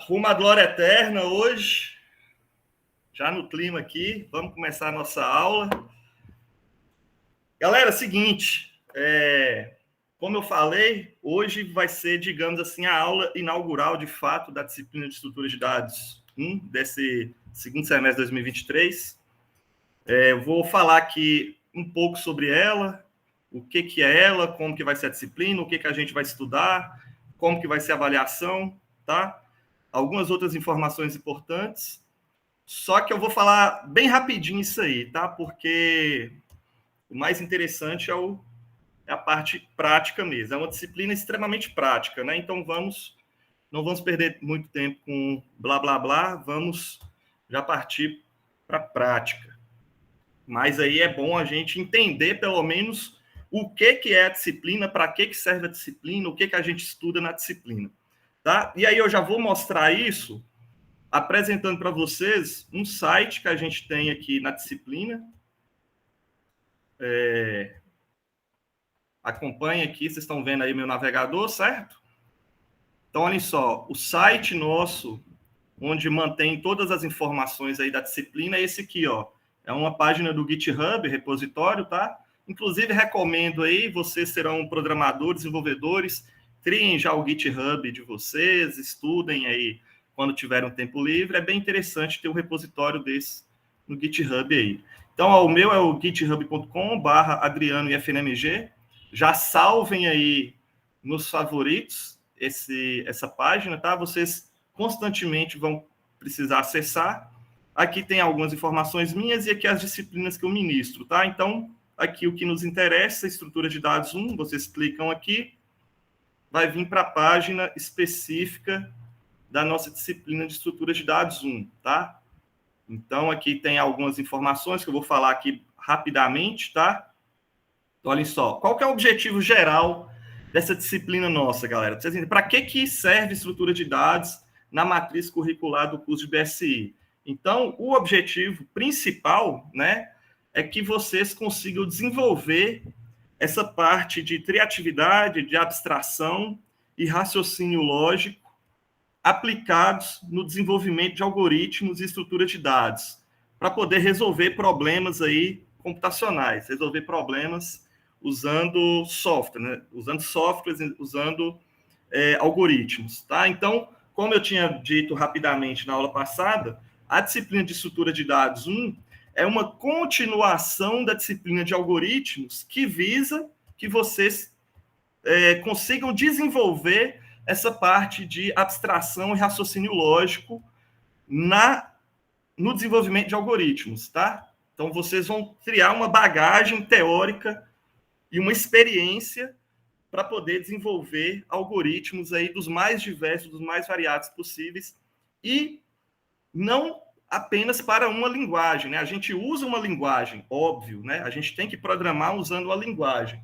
rumo à glória eterna hoje, já no clima aqui, vamos começar a nossa aula. Galera, seguinte, como eu falei, hoje vai ser, digamos assim, a aula inaugural, de fato, da disciplina de estrutura de dados 1, desse segundo semestre de 2023. Eu vou falar aqui um pouco sobre ela, o que é ela, como que vai ser a disciplina, o que a gente vai estudar, como que vai ser a avaliação, tá? Algumas outras informações importantes, só que eu vou falar bem rapidinho isso aí, tá? Porque o mais interessante é a parte prática mesmo. É uma disciplina extremamente prática, né? Então não vamos perder muito tempo com blá, blá, blá, vamos já partir para a prática. Mas aí é bom a gente entender, pelo menos, o que é a disciplina, para que serve a disciplina, o que a gente estuda na disciplina, tá? E aí eu já vou mostrar isso apresentando para vocês um site que a gente tem aqui na disciplina. Acompanhe aqui, vocês estão vendo aí meu navegador, certo? Então, olhem só, o site nosso, onde mantém todas as informações aí da disciplina, é esse aqui, ó. É uma página do GitHub, repositório, tá? Inclusive, recomendo aí, vocês serão programadores, desenvolvedores, criem já o GitHub de vocês, estudem aí quando tiver um tempo livre. É bem interessante ter um repositório desse no GitHub aí. Então, ó, o meu é o github.com/adrianoifnmg. Já salvem aí nos favoritos essa página, tá? Vocês constantemente vão precisar acessar. Aqui tem algumas informações minhas e aqui as disciplinas que eu ministro, tá? Então, aqui o que nos interessa, estrutura de dados 1, vocês clicam aqui, vai vir para a página específica da nossa disciplina de estrutura de dados 1, tá? Então, aqui tem algumas informações que eu vou falar aqui rapidamente, tá? Então, olhem só, qual que é o objetivo geral dessa disciplina nossa, galera? Para que serve estrutura de dados na matriz curricular do curso de BSI? Então, o objetivo principal, né, é que vocês consigam desenvolver essa parte de criatividade, de abstração e raciocínio lógico aplicados no desenvolvimento de algoritmos e estrutura de dados, para poder resolver problemas aí computacionais, resolver problemas usando software, né? Usando softwares, usando algoritmos, tá? Então, como eu tinha dito rapidamente na aula passada, a disciplina de estrutura de dados 1 é uma continuação da disciplina de algoritmos que visa que vocês consigam desenvolver essa parte de abstração e raciocínio lógico no desenvolvimento de algoritmos, tá? Então, vocês vão criar uma bagagem teórica e uma experiência para poder desenvolver algoritmos aí dos mais diversos, dos mais variados possíveis, e não apenas para uma linguagem, né? A gente usa uma linguagem, óbvio, né? A gente tem que programar usando uma linguagem,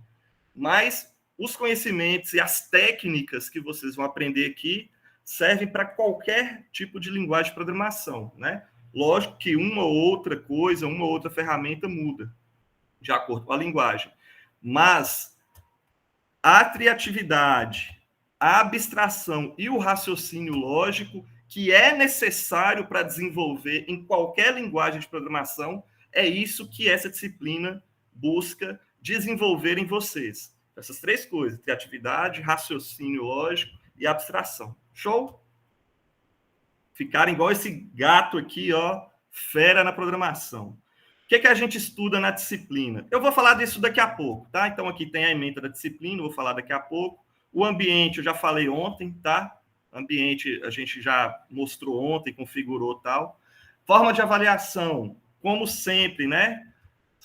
mas os conhecimentos e as técnicas que vocês vão aprender aqui servem para qualquer tipo de linguagem de programação, né? Lógico que uma ou outra coisa, uma ou outra ferramenta muda de acordo com a linguagem, mas a criatividade, a abstração e o raciocínio lógico que é necessário para desenvolver em qualquer linguagem de programação, é isso que essa disciplina busca desenvolver em vocês. Essas três coisas: criatividade, raciocínio lógico e abstração. Show? Ficarem igual esse gato aqui, ó, fera na programação. O que a gente estuda na disciplina? Eu vou falar disso daqui a pouco, tá? Então, aqui tem a ementa da disciplina, vou falar daqui a pouco. O ambiente, eu já falei ontem, tá? Ambiente, a gente já mostrou ontem, configurou tal. Forma de avaliação, como sempre, né?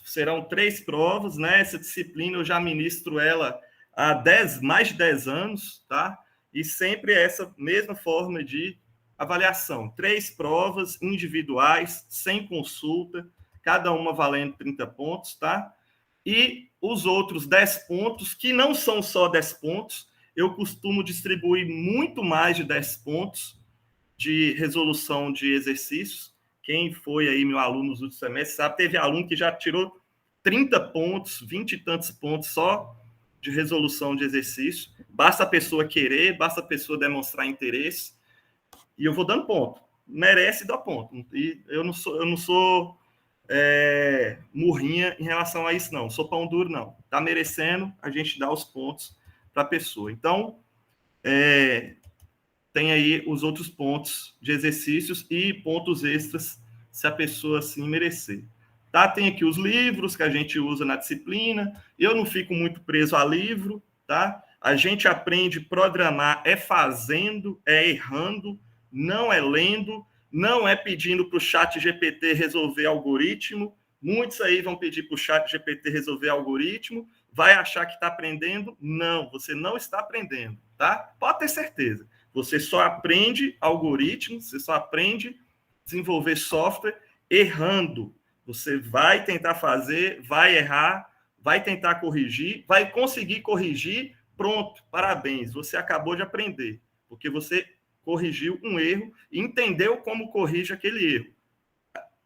Serão 3 provas, né? Essa disciplina eu já ministro ela há mais de 10 anos, tá? E sempre essa mesma forma de avaliação. 3 provas individuais, sem consulta, cada uma valendo 30 pontos, tá? E os outros 10 pontos, que não são só 10 pontos, eu costumo distribuir muito mais de 10 pontos de resolução de exercícios. Quem foi aí meu aluno nos últimos semestres sabe, teve aluno que já tirou 30 pontos, 20 e tantos pontos só de resolução de exercício. Basta a pessoa querer, basta a pessoa demonstrar interesse. E eu vou dando ponto. Merece dar ponto. E eu não sou murrinha em relação a isso, não. Sou pão duro, não. Tá merecendo, a gente dá os pontos para a pessoa. Então, tem aí os outros pontos de exercícios e pontos extras, se a pessoa assim merecer. Tá? Tem aqui os livros que a gente usa na disciplina. Eu não fico muito preso a livro, tá? A gente aprende a programar fazendo, errando, não é lendo, não é pedindo para o chat GPT resolver algoritmo. Muitos aí vão pedir para o chat GPT resolver algoritmo, vai achar que está aprendendo. Não, você não está aprendendo, tá? Pode ter certeza. Você só aprende algoritmos, você só aprende desenvolver software errando. Você vai tentar fazer, vai errar, vai tentar corrigir, vai conseguir corrigir, pronto, parabéns, você acabou de aprender, porque você corrigiu um erro e entendeu como corrige aquele erro.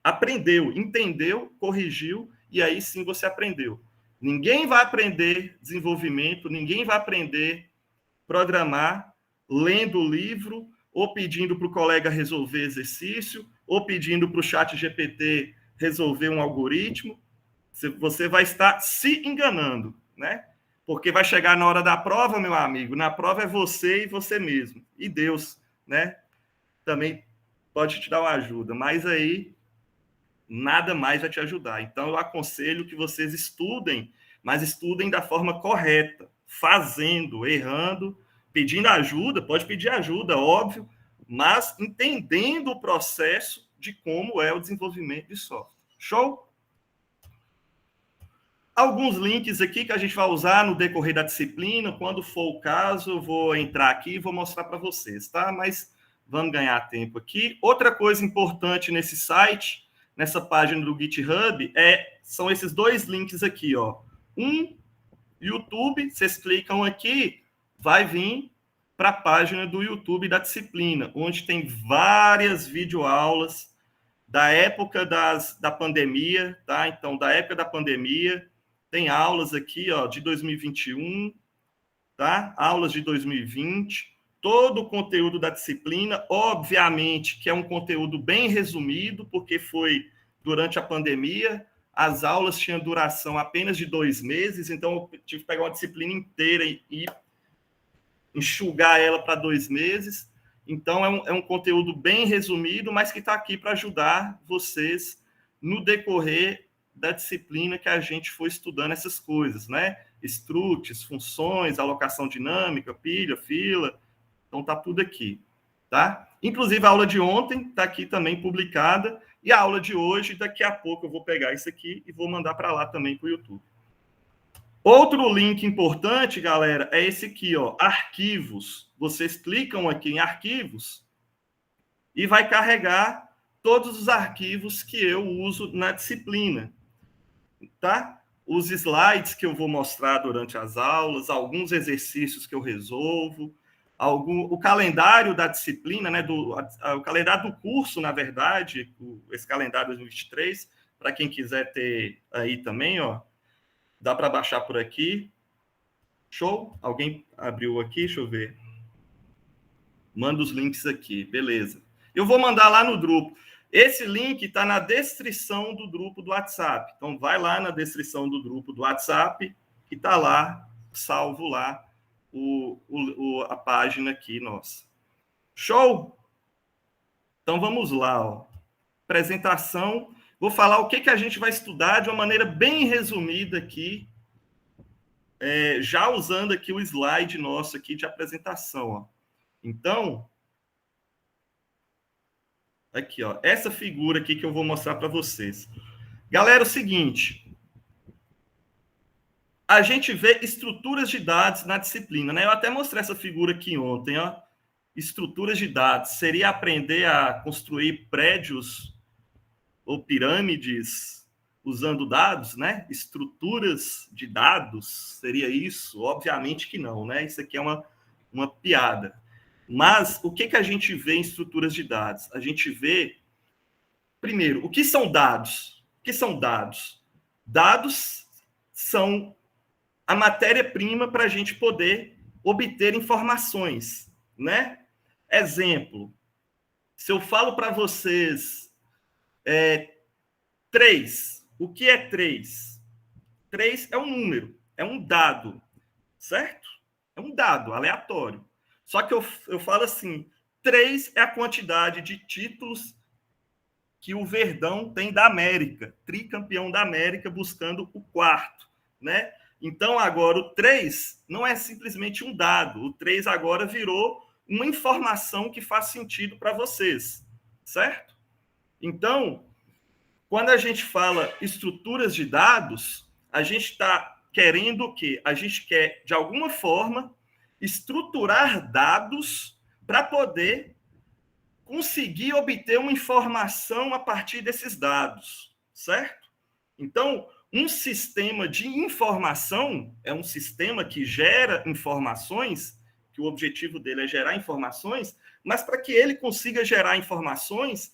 Aprendeu, entendeu, corrigiu, e aí sim você aprendeu. Ninguém vai aprender desenvolvimento, ninguém vai aprender programar lendo o livro, ou pedindo para o colega resolver exercício, ou pedindo para o chat GPT resolver um algoritmo. Você vai estar se enganando, né? Porque vai chegar na hora da prova, meu amigo, na prova é você e você mesmo. E Deus, né? Também pode te dar uma ajuda, mas aí nada mais vai te ajudar. Então, eu aconselho que vocês estudem, mas estudem da forma correta, fazendo, errando, pedindo ajuda, pode pedir ajuda, óbvio, mas entendendo o processo de como é o desenvolvimento de software. Show? Alguns links aqui que a gente vai usar no decorrer da disciplina, quando for o caso, eu vou entrar aqui e vou mostrar para vocês, tá? Mas vamos ganhar tempo aqui. Outra coisa importante nesse site, nessa página do GitHub, são esses dois links aqui, ó. Um, YouTube, vocês clicam aqui, vai vir para a página do YouTube da disciplina, onde tem várias videoaulas da época da pandemia, tá? Então, da época da pandemia, tem aulas aqui, ó, de 2021, tá? Aulas de 2020, todo o conteúdo da disciplina, obviamente que é um conteúdo bem resumido, porque foi durante a pandemia, as aulas tinham duração apenas de 2 meses, então eu tive que pegar uma disciplina inteira e enxugar ela para 2 meses. Então, é um conteúdo bem resumido, mas que está aqui para ajudar vocês no decorrer da disciplina que a gente foi estudando essas coisas, né? Structs, funções, alocação dinâmica, pilha, fila. Então, está tudo aqui, tá? Inclusive, a aula de ontem está aqui também publicada, e a aula de hoje, daqui a pouco eu vou pegar isso aqui e vou mandar para lá também para o YouTube. Outro link importante, galera, é esse aqui, ó, arquivos. Vocês clicam aqui em arquivos e vai carregar todos os arquivos que eu uso na disciplina, tá? Os slides que eu vou mostrar durante as aulas, alguns exercícios que eu resolvo, o calendário da disciplina, né, o calendário do curso, na verdade, esse calendário 2023, para quem quiser ter aí também, ó, dá para baixar por aqui. Show? Alguém abriu aqui? Deixa eu ver. Manda os links aqui. Beleza. Eu vou mandar lá no grupo. Esse link está na descrição do grupo do WhatsApp. Então, vai lá na descrição do grupo do WhatsApp, que está lá, salvo lá, a página aqui nossa. Show? Então, vamos lá. Ó. Apresentação. Vou falar o que a gente vai estudar de uma maneira bem resumida aqui, já usando aqui o slide nosso aqui de apresentação. Ó. Então, aqui, ó, essa figura aqui que eu vou mostrar para vocês. Galera, é o seguinte, a gente vê estruturas de dados na disciplina, né? Eu até mostrei essa figura aqui ontem, ó. Estruturas de dados. Seria aprender a construir prédios ou pirâmides usando dados, né? Estruturas de dados, seria isso? Obviamente que não, né? Isso aqui é uma piada. Mas o que a gente vê em estruturas de dados? A gente vê, primeiro, o que são dados? O que são dados? Dados são a matéria-prima para a gente poder obter informações, né? Exemplo, Se eu falo para vocês 3, o que é 3? 3 é um número, é um dado, certo? É um dado aleatório. Só que eu falo assim, 3 é a quantidade de títulos que o Verdão tem da América, tricampeão da América, buscando o quarto, né? Então, agora, o 3 não é simplesmente um dado. O 3 agora virou uma informação que faz sentido para vocês, certo? Então, quando a gente fala estruturas de dados, a gente está querendo o quê? A gente quer, de alguma forma, estruturar dados para poder conseguir obter uma informação a partir desses dados, certo? Então, um sistema de informação é um sistema que gera informações, que o objetivo dele é gerar informações, mas para que ele consiga gerar informações,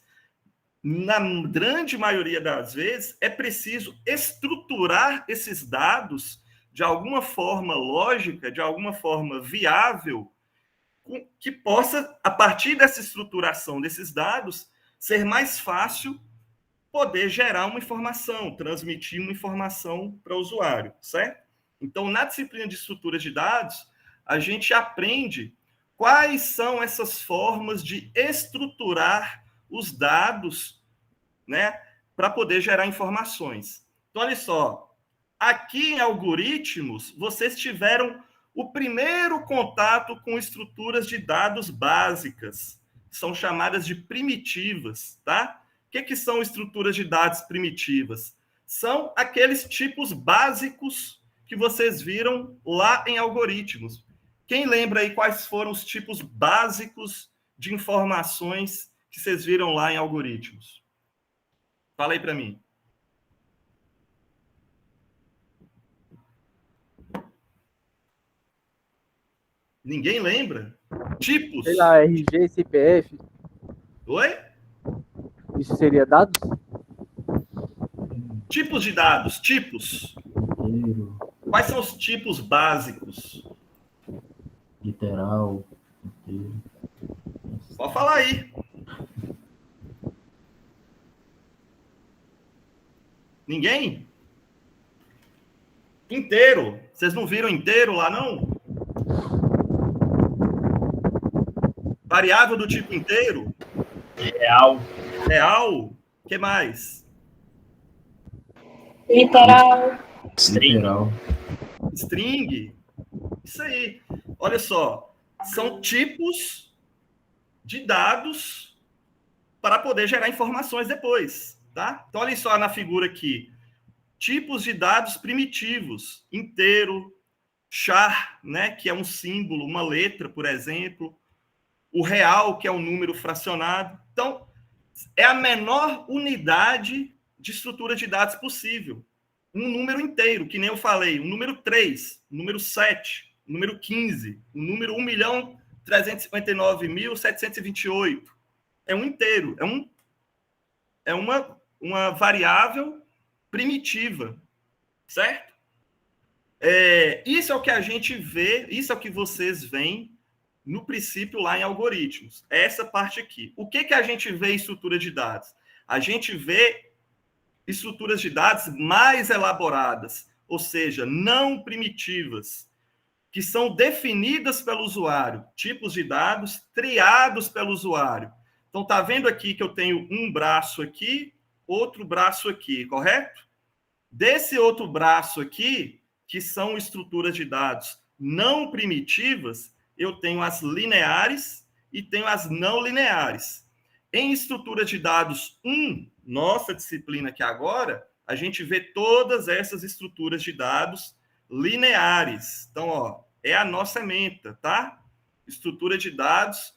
na grande maioria das vezes, é preciso estruturar esses dados de alguma forma lógica, de alguma forma viável, que possa, a partir dessa estruturação desses dados, ser mais fácil poder gerar uma informação, transmitir uma informação para o usuário, certo? Então, na disciplina de estrutura de dados, a gente aprende quais são essas formas de estruturar os dados, né, para poder gerar informações. Então, olha só, aqui em algoritmos, vocês tiveram o primeiro contato com estruturas de dados básicas, são chamadas de primitivas, tá? O que são estruturas de dados primitivas? São aqueles tipos básicos que vocês viram lá em algoritmos. Quem lembra aí quais foram os tipos básicos de informações que vocês viram lá em algoritmos? Fala aí para mim. Ninguém lembra? Tipos? Sei lá, RG, CPF. Oi? Isso seria dados? Tipos de dados, tipos. Inteiro, Quais são os tipos básicos? literal, inteiro. Pode falar aí. Ninguém? Inteiro. Vocês não viram inteiro lá, não? Variável do tipo inteiro? Real. Real? O que mais? Literal. Literal. String? Isso aí. Olha só. São tipos de dados para poder gerar informações depois, tá? Então, olha só na figura aqui. Tipos de dados primitivos. Inteiro, char, né, que é um símbolo, uma letra, por exemplo. O real, que é um número fracionado. Então, é a menor unidade de estrutura de dados possível. Um número inteiro, que nem eu falei, um número 3, um número 7, um número 15, um número 1.359.728. É um inteiro, é uma variável primitiva, certo? Isso é o que a gente vê, isso é o que vocês veem no princípio lá em algoritmos. Essa parte aqui. O que a gente vê em estrutura de dados? A gente vê estruturas de dados mais elaboradas, ou seja, não primitivas, que são definidas pelo usuário, tipos de dados triados pelo usuário. Então, tá vendo aqui que eu tenho um braço aqui, outro braço aqui, correto? Desse outro braço aqui, que são estruturas de dados não primitivas, eu tenho as lineares e tenho as não lineares. Em estrutura de dados 1, nossa disciplina aqui agora, a gente vê todas essas estruturas de dados lineares. Então, ó, é a nossa menta, tá? Estrutura de dados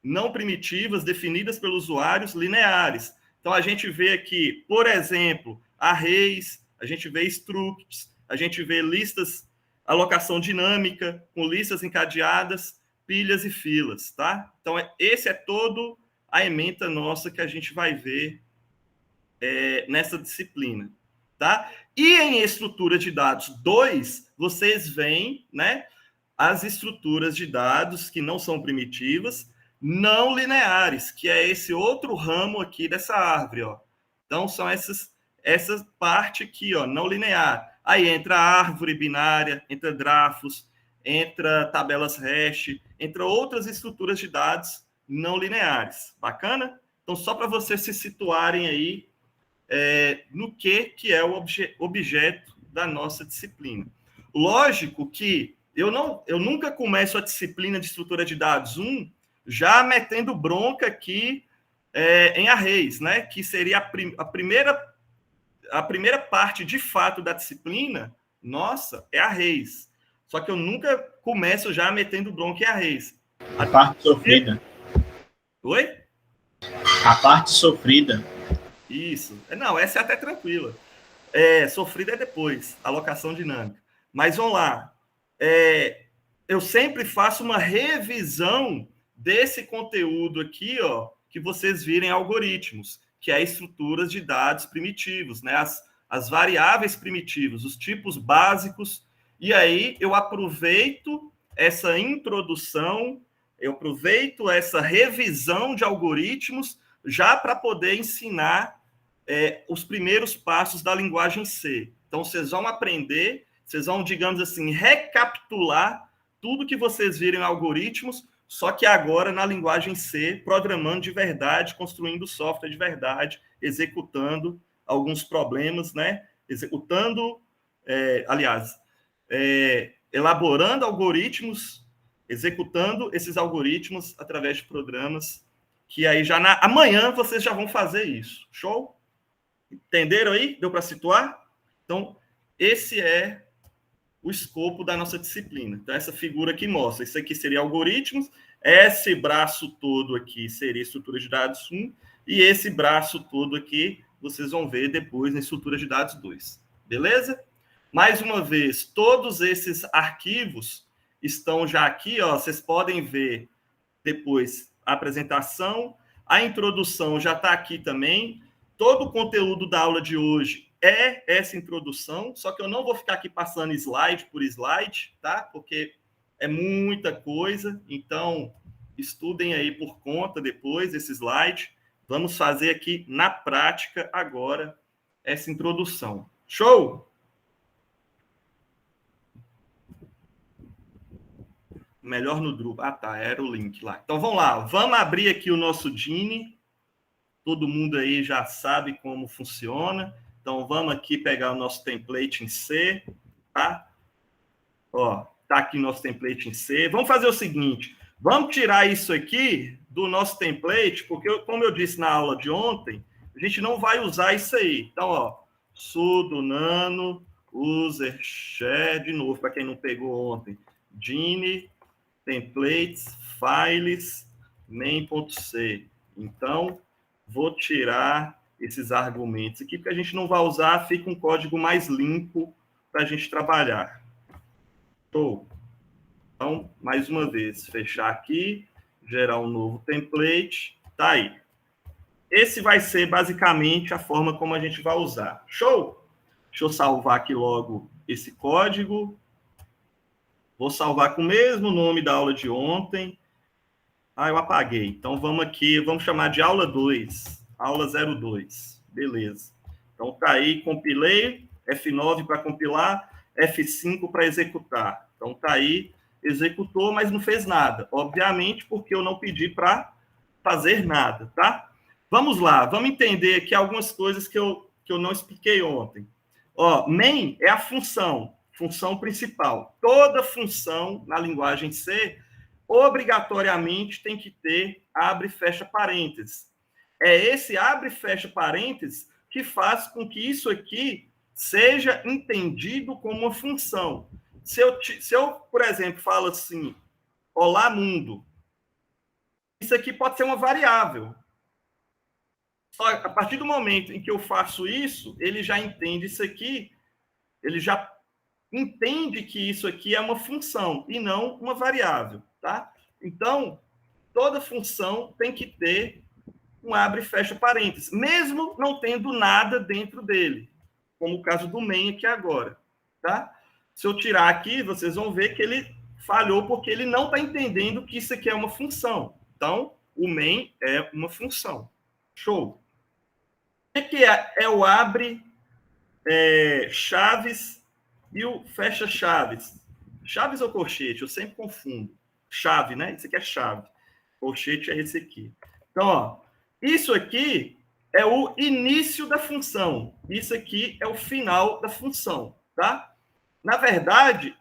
não primitivas definidas pelos usuários lineares. Então, a gente vê aqui, por exemplo, arrays, a gente vê structs, a gente vê listas, alocação dinâmica, com listas encadeadas, pilhas e filas, tá? Então, esse é todo a ementa nossa que a gente vai ver nessa disciplina, tá? E em estrutura de dados 2, vocês veem, né, as estruturas de dados que não são primitivas, não lineares, que é esse outro ramo aqui dessa árvore, ó. Então, são essa parte aqui, ó, não linear. Aí entra a árvore binária, entra grafos, entra tabelas hash, entra outras estruturas de dados não lineares. Bacana? Então, só para vocês se situarem aí no que é o objeto da nossa disciplina. Lógico que eu nunca começo a disciplina de estrutura de dados 1 já metendo bronca aqui em arrays, né? Que seria a primeira parte, de fato, da disciplina, nossa, é arrays. Só que eu nunca começo já metendo bronca em arrays. A parte sofrida. Oi? A parte sofrida. Isso. Não, essa é até tranquila. Sofrida é depois, alocação dinâmica. Mas vamos lá. Eu sempre faço uma revisão desse conteúdo aqui, ó, que vocês virem algoritmos, que é estruturas de dados primitivos, né? As variáveis primitivas, os tipos básicos. E aí eu aproveito essa introdução, eu aproveito essa revisão de algoritmos já para poder ensinar os primeiros passos da linguagem C. Então, vocês vão aprender, vocês vão, digamos assim, recapitular tudo que vocês viram em algoritmos, só que agora na linguagem C, programando de verdade, construindo software de verdade, executando alguns problemas, né? Executando, elaborando algoritmos, executando esses algoritmos através de programas, que aí já amanhã vocês já vão fazer isso. Show? Entenderam aí? Deu para situar? Então, esse é o escopo da nossa disciplina. Então, essa figura aqui mostra. Isso aqui seria algoritmos, esse braço todo aqui seria estrutura de dados 1, e esse braço todo aqui vocês vão ver depois na estrutura de dados 2. Beleza? Mais uma vez, todos esses arquivos estão já aqui, ó, vocês podem ver depois a apresentação, a introdução já está aqui também. Todo o conteúdo da aula de hoje é essa introdução, só que eu não vou ficar aqui passando slide por slide, tá? Porque é muita coisa, então estudem aí por conta depois esse slide. Vamos fazer aqui na prática agora essa introdução. Show? Melhor no Drupal. Ah, tá, era o link lá. Então vamos lá, vamos abrir aqui o nosso Dini. Todo mundo aí já sabe como funciona. Então, vamos aqui pegar o nosso template em C, tá? Ó, tá aqui o nosso template em C. Vamos fazer o seguinte, vamos tirar isso aqui do nosso template, porque, como eu disse na aula de ontem, a gente não vai usar isso aí. Então, ó, sudo nano user share, de novo, para quem não pegou ontem, Dini, templates, files, main.c. Então, vou tirar esses argumentos aqui, porque a gente não vai usar, fica um código mais limpo para a gente trabalhar. Show. Então, mais uma vez, fechar aqui, gerar um novo template, tá aí. Esse vai ser basicamente a forma como a gente vai usar. Show? Deixa eu salvar aqui logo esse código. Vou salvar com o mesmo nome da aula de ontem. Ah, eu apaguei. Então, vamos aqui, vamos chamar de aula 2. Aula 02. Beleza. Então, tá aí, compilei. F9 para compilar, F5 para executar. Então, tá aí, executou, mas não fez nada. Obviamente, porque eu não pedi para fazer nada, tá? Vamos lá, vamos entender aqui algumas coisas que eu não expliquei ontem. Ó, main é a função principal. Toda função na linguagem C obrigatoriamente tem que ter abre e fecha parênteses. É esse abre e fecha parênteses que faz com que isso aqui seja entendido como uma função. Se eu, por exemplo, falo assim, olá mundo, isso aqui pode ser uma variável. Só a partir do momento em que eu faço isso, ele já entende isso aqui, ele já entende que isso aqui é uma função e não uma variável, tá? Então, toda função tem que ter um abre e fecha parênteses, mesmo não tendo nada dentro dele, como o caso do main aqui agora, tá? Se eu tirar aqui, vocês vão ver que ele falhou porque ele não está entendendo que isso aqui é uma função. Então, o main é uma função. Show. O que é o abre chaves e o fecha chaves? Chaves ou colchete? Eu sempre confundo. Chave, né? Isso aqui é chave. Colchete é esse aqui. Então, ó, isso aqui é o início da função. Isso aqui é o final da função, tá? Na verdade,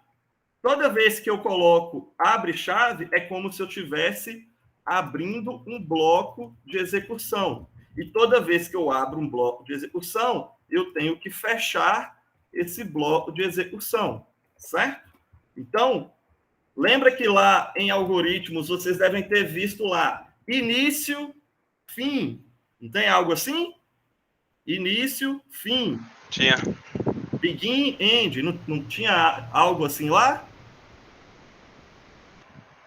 toda vez que eu coloco abre chave, é como se eu estivesse abrindo um bloco de execução. E toda vez que eu abro um bloco de execução, eu tenho que fechar esse bloco de execução, certo? Então, lembra que lá em algoritmos vocês devem ter visto lá início, fim. Não tem algo assim? Início, fim. Tinha. Begin, end. Não tinha algo assim lá?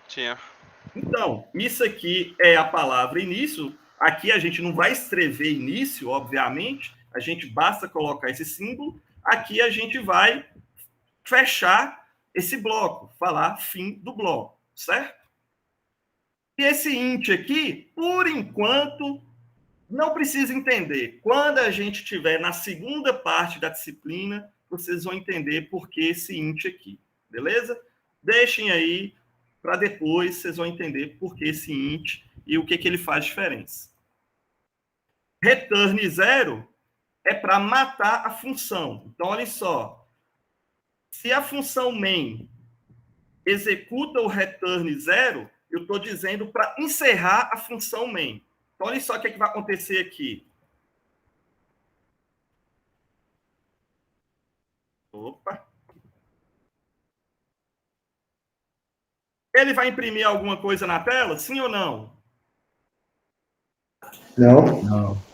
Tinha. Então, isso aqui é a palavra início. Aqui a gente não vai escrever início, obviamente. A gente basta colocar esse símbolo. Aqui a gente vai fechar esse bloco, falar fim do bloco, certo? E esse int aqui, por enquanto, não precisa entender. Quando a gente estiver na segunda parte da disciplina, vocês vão entender por que esse int aqui, beleza? Deixem aí para depois vocês vão entender por que esse int e o que ele faz diferença. Return 0 é para matar a função. Então, olha só. Se a função main executa o return 0, eu estou dizendo para encerrar a função main. Então, olha só o que vai acontecer aqui. Opa. Ele vai imprimir alguma coisa na tela? Sim ou não? Não. Não.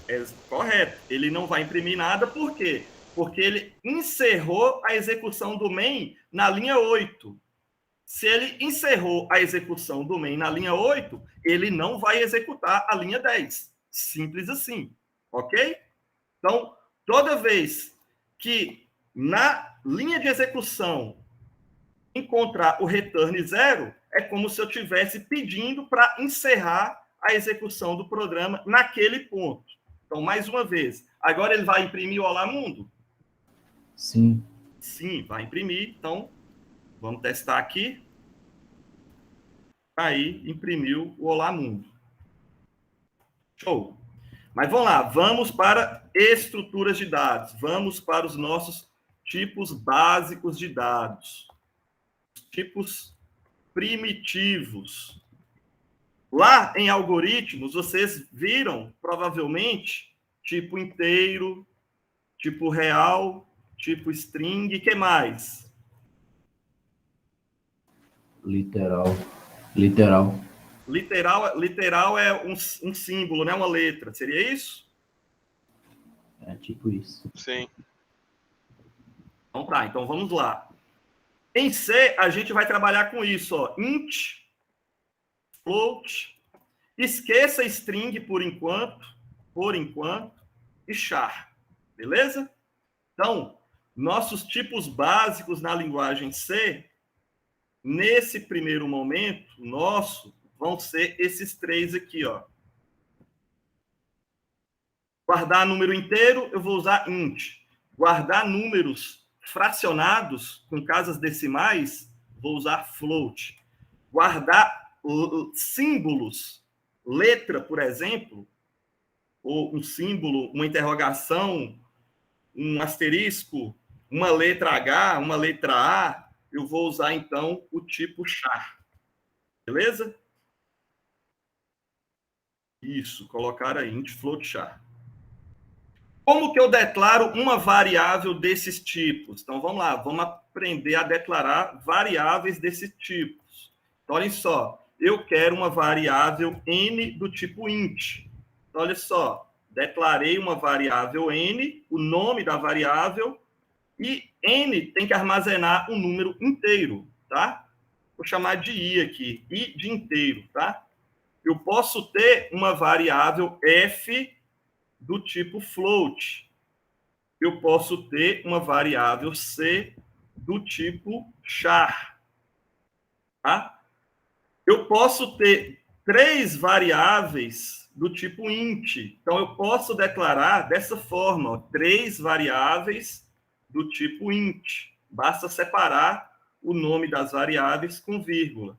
É correto. Ele não vai imprimir nada. Por quê? Porque ele encerrou a execução do main na linha 8. Se ele encerrou a execução do main na linha 8, ele não vai executar a linha 10. Simples assim. Ok? Então, toda vez que na linha de execução encontrar o return 0, é como se eu estivesse pedindo para encerrar a execução do programa naquele ponto. Então, mais uma vez, agora ele vai imprimir o Olá Mundo? Sim. Sim, vai imprimir. Então, vamos testar aqui. Aí, imprimiu o Olá Mundo. Show. Mas vamos lá, vamos para estruturas de dados. Vamos para os nossos tipos básicos de dados. Tipos primitivos. Lá em algoritmos, vocês viram, provavelmente, tipo inteiro, tipo real, tipo string, e que mais? Literal. Literal é um símbolo, né? Uma letra. Seria isso? É tipo isso. Sim. Então tá, então vamos lá. Em C, a gente vai trabalhar com isso, ó. Int, float, esqueça string por enquanto, e char. Beleza? Então, nossos tipos básicos na linguagem C, nesse primeiro momento, vão ser esses três aqui, ó. Guardar número inteiro, eu vou usar int. Guardar números fracionados com casas decimais, vou usar float. Guardar símbolos, letra, por exemplo, ou um símbolo, uma interrogação, um asterisco, uma letra H, uma letra A, eu vou usar, então, o tipo char. Beleza? Isso, colocar aí, int float char. Como que eu declaro uma variável desses tipos? Então, vamos lá, vamos aprender a declarar variáveis desses tipos. Então, olha só, eu quero uma variável n do tipo int. Então, olha só, declarei uma variável n, o nome da variável, e n tem que armazenar um número inteiro, tá? Vou chamar de i aqui, i de inteiro, tá? Eu posso ter uma variável f do tipo float. Eu posso ter uma variável c do tipo char. Tá? eu posso ter 3 variáveis do tipo int. Então, eu posso declarar dessa forma, ó, 3 variáveis do tipo int. Basta separar o nome das variáveis com vírgula.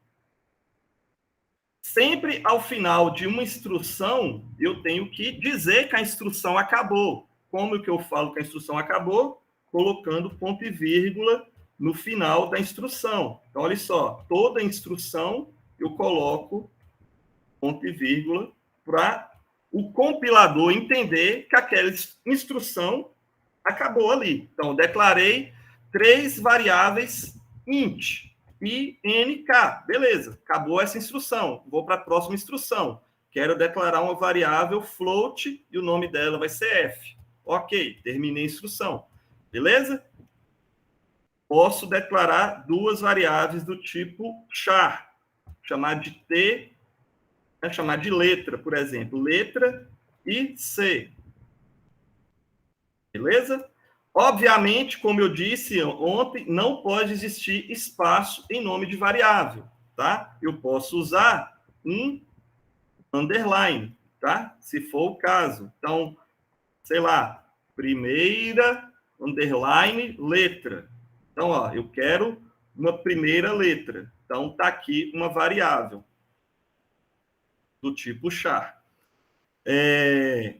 Sempre ao final de uma instrução, eu tenho que dizer que a instrução acabou. Como que eu falo que a instrução acabou? Colocando ponto e vírgula no final da instrução. Então, olha só, toda instrução eu coloco ponto e vírgula para o compilador entender que aquela instrução acabou ali. Então, declarei 3 variáveis int e nk. Beleza, acabou essa instrução. Vou para a próxima instrução. Quero declarar uma variável float e o nome dela vai ser f. Ok, terminei a instrução. Beleza? Posso declarar 2 variáveis do tipo char. Chamar de t, né, chamar de letra, por exemplo. Letra e c. Beleza? Obviamente, como eu disse ontem, não pode existir espaço em nome de variável, tá? Eu posso usar um underline, tá? Se for o caso. Então, sei lá, primeira underline letra. Então, ó, eu quero uma primeira letra. Então, tá aqui uma variável do tipo char.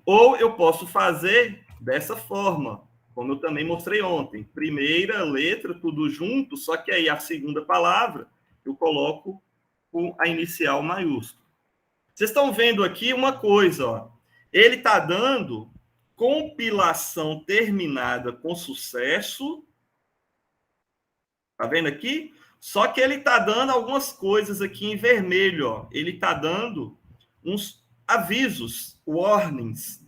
Ou eu posso fazer dessa forma, como eu também mostrei ontem. Primeira letra, tudo junto, só que aí a segunda palavra eu coloco com a inicial maiúscula. Vocês estão vendo aqui uma coisa, ó. Ele está dando compilação terminada com sucesso. Tá vendo aqui? Só que ele está dando algumas coisas aqui em vermelho, ó. Ele está dando uns avisos, warnings.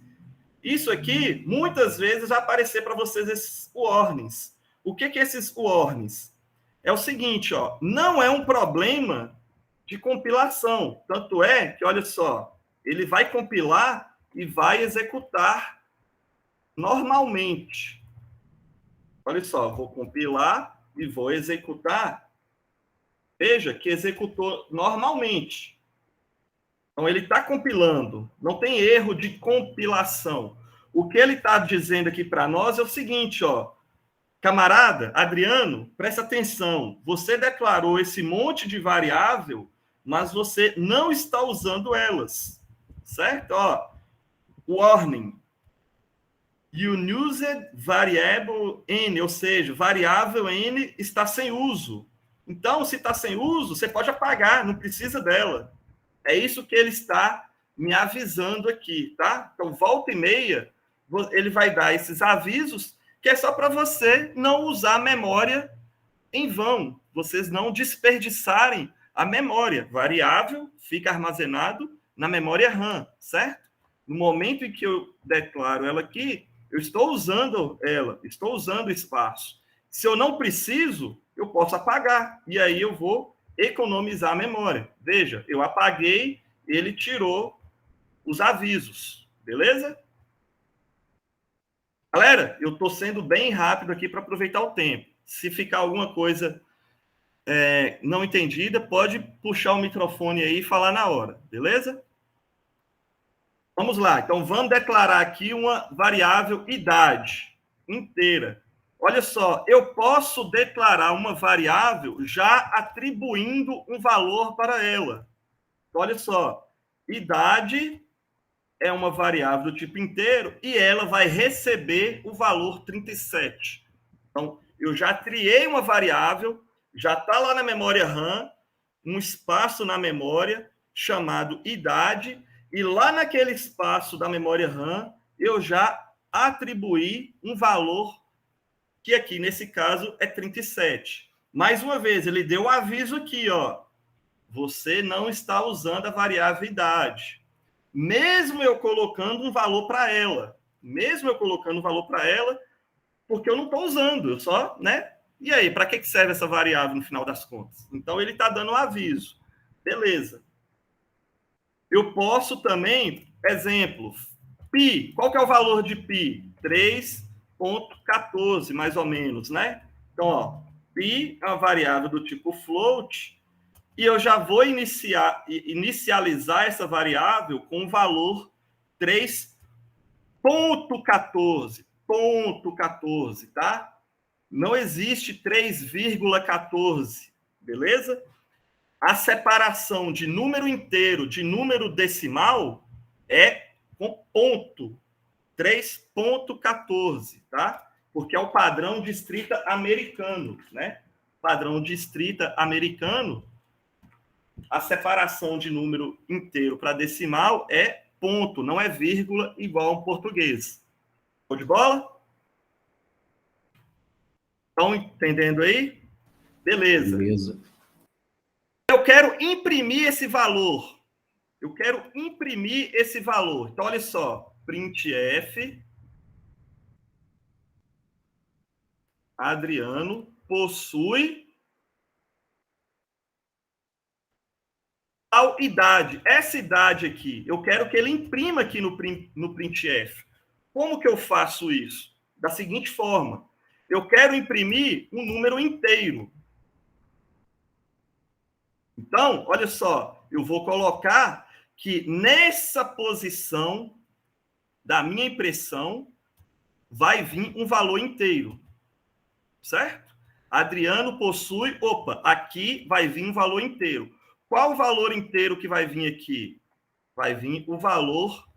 Isso aqui, muitas vezes, vai aparecer para vocês esses warnings. O que é esses warnings? É o seguinte, ó, não é um problema de compilação. Tanto é que, olha só, ele vai compilar e vai executar normalmente. Olha só, vou compilar e vou executar. Veja que executou normalmente. Então, ele está compilando, não tem erro de compilação. O que ele está dizendo aqui para nós é o seguinte, ó, camarada, Adriano, presta atenção, você declarou esse monte de variável, mas você não está usando elas, certo? Ó, warning, you used variable n, ou seja, variável n está sem uso. Então, se está sem uso, você pode apagar, não precisa dela. É isso que ele está me avisando aqui, tá? Então, volta e meia, ele vai dar esses avisos que é só para você não usar a memória em vão, vocês não desperdiçarem a memória. Variável fica armazenado na memória RAM, certo? No momento em que eu declaro ela aqui, eu estou usando ela, estou usando o espaço. Se eu não preciso, eu posso apagar, e aí eu vou economizar a memória. Veja, eu apaguei, ele tirou os avisos, beleza? Galera, eu estou sendo bem rápido aqui para aproveitar o tempo. Se ficar alguma coisa não entendida, pode puxar o microfone aí e falar na hora, beleza? Vamos lá, então vamos declarar aqui uma variável idade inteira. Olha só, eu posso declarar uma variável já atribuindo um valor para ela. Então, olha só, idade é uma variável do tipo inteiro e ela vai receber o valor 37. Então, eu já criei uma variável, já está lá na memória RAM, um espaço na memória chamado idade, e lá naquele espaço da memória RAM, eu já atribuí um valor que aqui, nesse caso, é 37. Mais uma vez, ele deu o aviso aqui, ó. Você não está usando a variável idade. Mesmo eu colocando um valor para ela. Mesmo eu colocando um valor para ela, porque eu não estou usando, eu só, né? E aí, para que serve essa variável no final das contas? Então, ele está dando um aviso. Beleza. Eu posso também, exemplo, pi. Qual que é o valor de pi? 3,14, mais ou menos, né? Então, ó, pi é uma variável do tipo float, e eu já vou inicializar essa variável com o valor 3,14. Ponto 14, tá? Não existe 3,14, beleza? A separação de número inteiro de número decimal é com ponto, 3,14, tá? Porque é o padrão distrita americano, né? Padrão distrita americano, a separação de número inteiro para decimal é ponto, não é vírgula, igual ao português. Show de bola? Estão entendendo aí? Beleza. Beleza. Eu quero imprimir esse valor. Eu quero imprimir esse valor. Então, olha só. Printf. Adriano possui tal idade. Essa idade aqui, eu quero que ele imprima aqui no printf. Como que eu faço isso? Da seguinte forma. Eu quero imprimir um número inteiro. Então, olha só, eu vou colocar que nessa posição da minha impressão vai vir um valor inteiro. Certo? Adriano possui... Opa, aqui vai vir um valor inteiro. Qual o valor inteiro que vai vir aqui? Vai vir o valor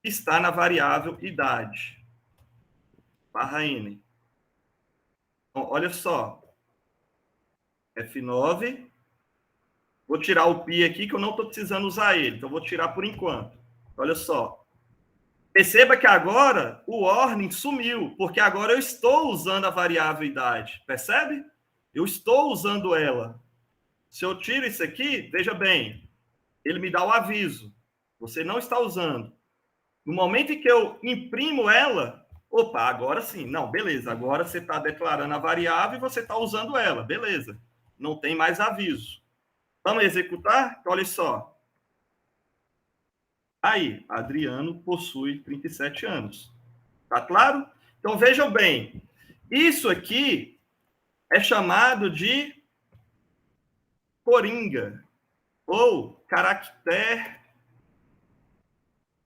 que está na variável idade. Barra N. Então, olha só. F9. Vou tirar o pi aqui, que eu não estou precisando usar ele. Então, vou tirar por enquanto. Olha só. Perceba que agora o warning sumiu, porque agora eu estou usando a variável idade. Percebe? Eu estou usando ela. Se eu tiro isso aqui, veja bem, ele me dá o aviso. Você não está usando. No momento em que eu imprimo ela, opa, agora sim. Não, beleza. Agora você está declarando a variável e você está usando ela. Beleza. Não tem mais aviso. Vamos executar? Então, olha só. Aí, Adriano possui 37 anos. Tá claro? Então, vejam bem. Isso aqui é chamado de coringa ou caractere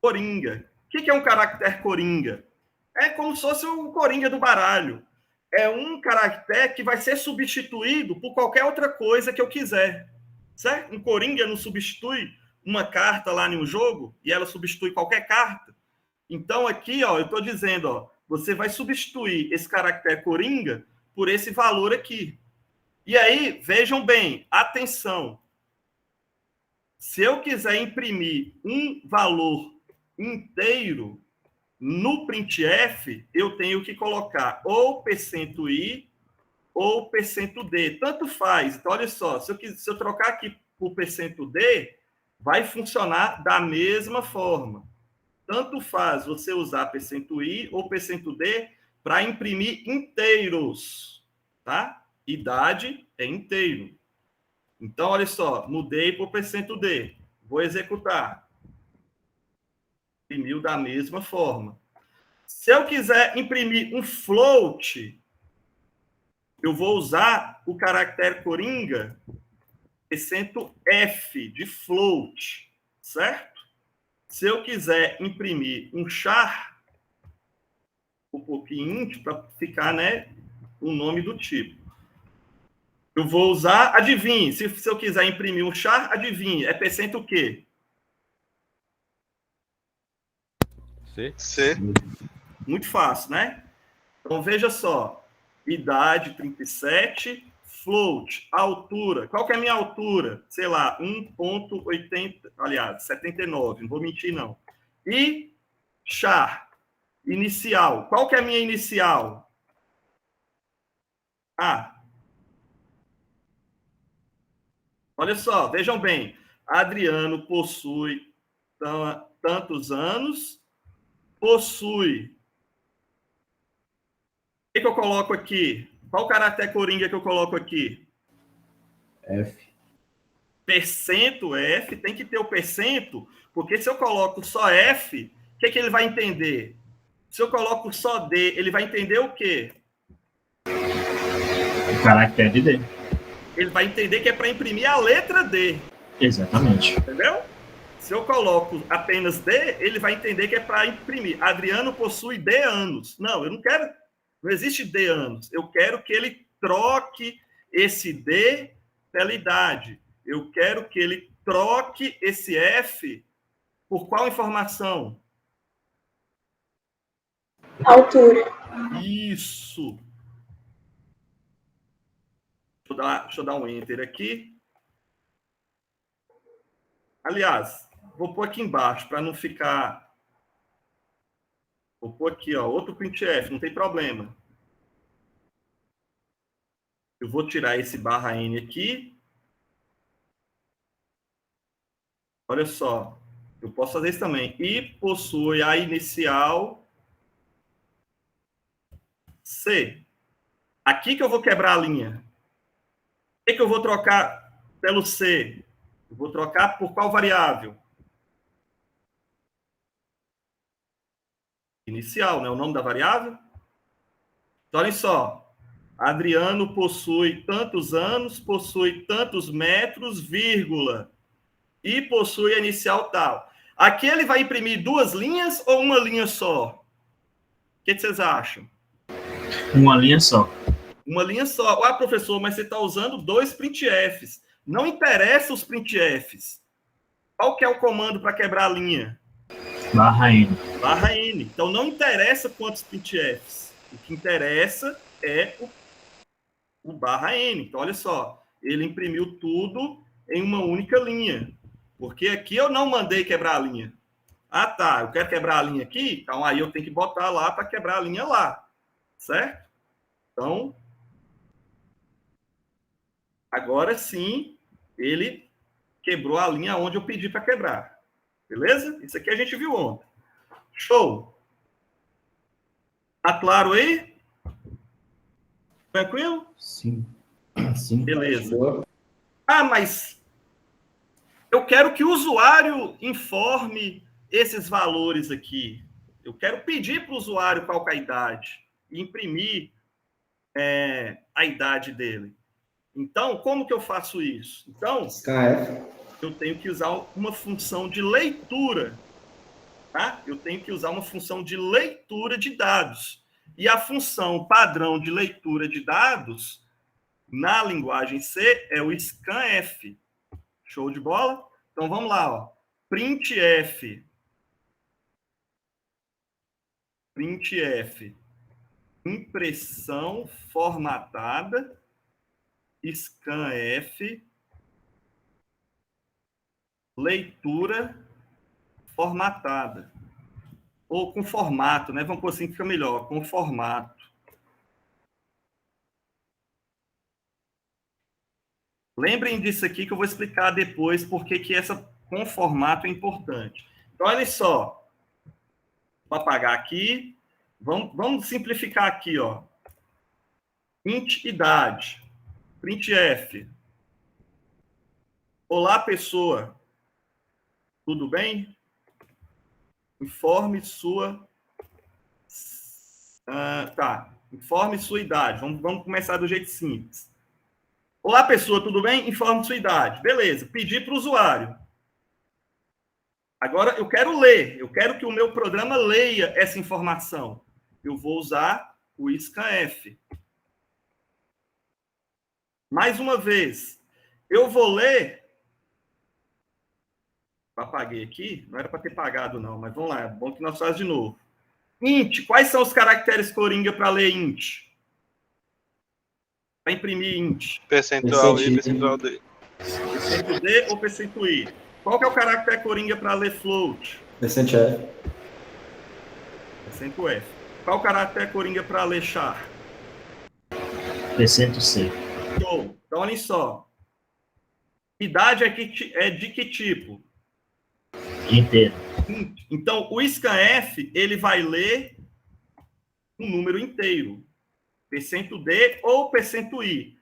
coringa. O que é um caractere coringa? É como se fosse o coringa do baralho. É um caractere que vai ser substituído por qualquer outra coisa que eu quiser. Certo? Um coringa não substitui uma carta lá em um jogo e ela substitui qualquer carta. Então, aqui, ó, eu estou dizendo, ó, você vai substituir esse caractere coringa por esse valor aqui. E aí, vejam bem, atenção. Se eu quiser imprimir um valor inteiro no printf, eu tenho que colocar ou %i ou %d. Tanto faz. Então, olha só, se eu trocar aqui por %d, vai funcionar da mesma forma. Tanto faz você usar %i ou %d para imprimir inteiros, tá? Idade é inteiro. Então, olha só, mudei por %d. Vou executar. Imprimiu da mesma forma. Se eu quiser imprimir um float, eu vou usar o caractere coringa %f de float, certo? Se eu quiser imprimir um char, um pouquinho int, para ficar, né, o nome do tipo. Eu vou usar, adivinhe, se eu quiser imprimir um char, adivinhe, é % o quê? C. Muito fácil, né? Então, veja só. Idade, 37. Float, altura. Qual que é a minha altura? Sei lá, 1,80. Aliás, 79. Não vou mentir, não. E char, inicial. Qual que é a minha inicial? Ah. Olha só, vejam bem. Adriano possui tantos anos. Possui. O que eu coloco aqui? Qual o caractere coringa que eu coloco aqui? F. %F, tem que ter o %, porque se eu coloco só F, o que ele vai entender? Se eu coloco só D, ele vai entender o quê? O caractere de D. ele vai entender que é para imprimir a letra D. Exatamente. Entendeu? Se eu coloco apenas D, ele vai entender que é para imprimir. Adriano possui D anos. Não, eu não quero. Não existe D anos. Eu quero que ele troque esse D pela idade. Eu quero que ele troque esse F por qual informação? Altura. Isso. Deixa eu dar um enter aqui. Aliás, vou pôr aqui embaixo para não ficar. Vou pôr aqui, ó, outro printf, não tem problema. Eu vou tirar esse /n aqui. Olha só, eu posso fazer isso também. E possui a inicial C. Aqui que eu vou quebrar a linha. O que eu vou trocar pelo C? Eu vou trocar por qual variável? Inicial, né? O nome da variável. Então, olha só. Adriano possui tantos anos, possui tantos metros, vírgula, e possui a inicial tal. Aqui ele vai imprimir duas linhas ou uma linha só? O que vocês acham? Uma linha só. Uma linha só. Ah, professor, mas você está usando 2 printfs. Não interessa os printfs. Qual que é o comando para quebrar a linha? /n. /n. Então, não interessa quantos printfs. O que interessa é o /n. Então, olha só. Ele imprimiu tudo em uma única linha. Porque aqui eu não mandei quebrar a linha. Ah, tá. Eu quero quebrar a linha aqui? Então, aí eu tenho que botar lá para quebrar a linha lá. Certo? Então, agora sim, ele quebrou a linha onde eu pedi para quebrar. Beleza? Isso aqui a gente viu ontem. Show! Tá claro aí? Tranquilo? Sim. Sim. Beleza. Boa. Ah, mas eu quero que o usuário informe esses valores aqui. Eu quero pedir para o usuário qual é a idade e imprimir a idade dele. Então, como que eu faço isso? Então, ScanF. eu tenho que usar uma função de leitura. Tá? Eu tenho que usar uma função de leitura de dados. E a função padrão de leitura de dados, na linguagem C, é o scanf. Show de bola? Então, vamos lá. Ó. Printf. Impressão formatada. Scanf. Leitura formatada. Ou com formato, né? Vamos pôr assim que fica melhor. Com formato. Lembrem disso aqui que eu vou explicar depois porque que essa com formato é importante. Então, olha só. Vou apagar aqui. Vamos simplificar aqui, ó. Int idade. Printf. Olá, pessoa. Tudo bem? Informe sua... Informe sua idade. Vamos começar do jeito simples. Olá, pessoa, tudo bem? Informe sua idade. Beleza. Pedir para o usuário. Agora, eu quero ler. Eu quero que o meu programa leia essa informação. Eu vou usar o scanf. Mais uma vez. Eu vou ler... Apaguei aqui. Não era para ter pagado, não. Mas vamos lá. É bom que nós fazemos de novo. Int. Quais são os caracteres coringa para ler int? Para imprimir int. Percentual I, percentual D. Percento D ou percento I? Qual que é o caractere coringa para ler float? Percent F. Percento F. Qual o caractere coringa para ler char? %C. Show. Então, olhem só. Idade é de que tipo? Inteiro. Então, o scanf, ele vai ler um número inteiro. Percento D ou percento I.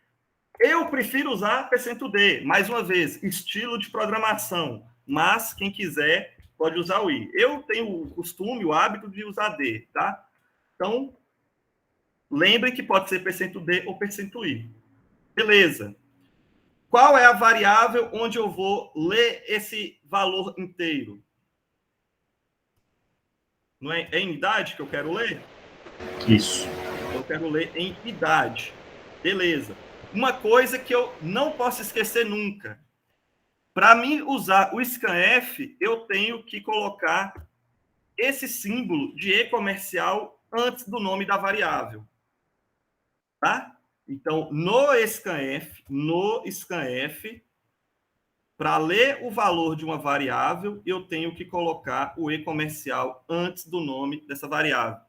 Eu prefiro usar percento D. Mais uma vez, estilo de programação. Mas, quem quiser, pode usar o I. Eu tenho o costume, o hábito de usar D, tá? Então, lembre que pode ser percento D ou percento I. Beleza. Qual é a variável onde eu vou ler esse valor inteiro? Não é em idade que eu quero ler? Isso. Eu quero ler em idade. Beleza. Uma coisa que eu não posso esquecer nunca. Para mim usar o scanf, eu tenho que colocar esse símbolo de e comercial antes do nome da variável. Tá? Então, no scanf, para ler o valor de uma variável, eu tenho que colocar o e comercial antes do nome dessa variável.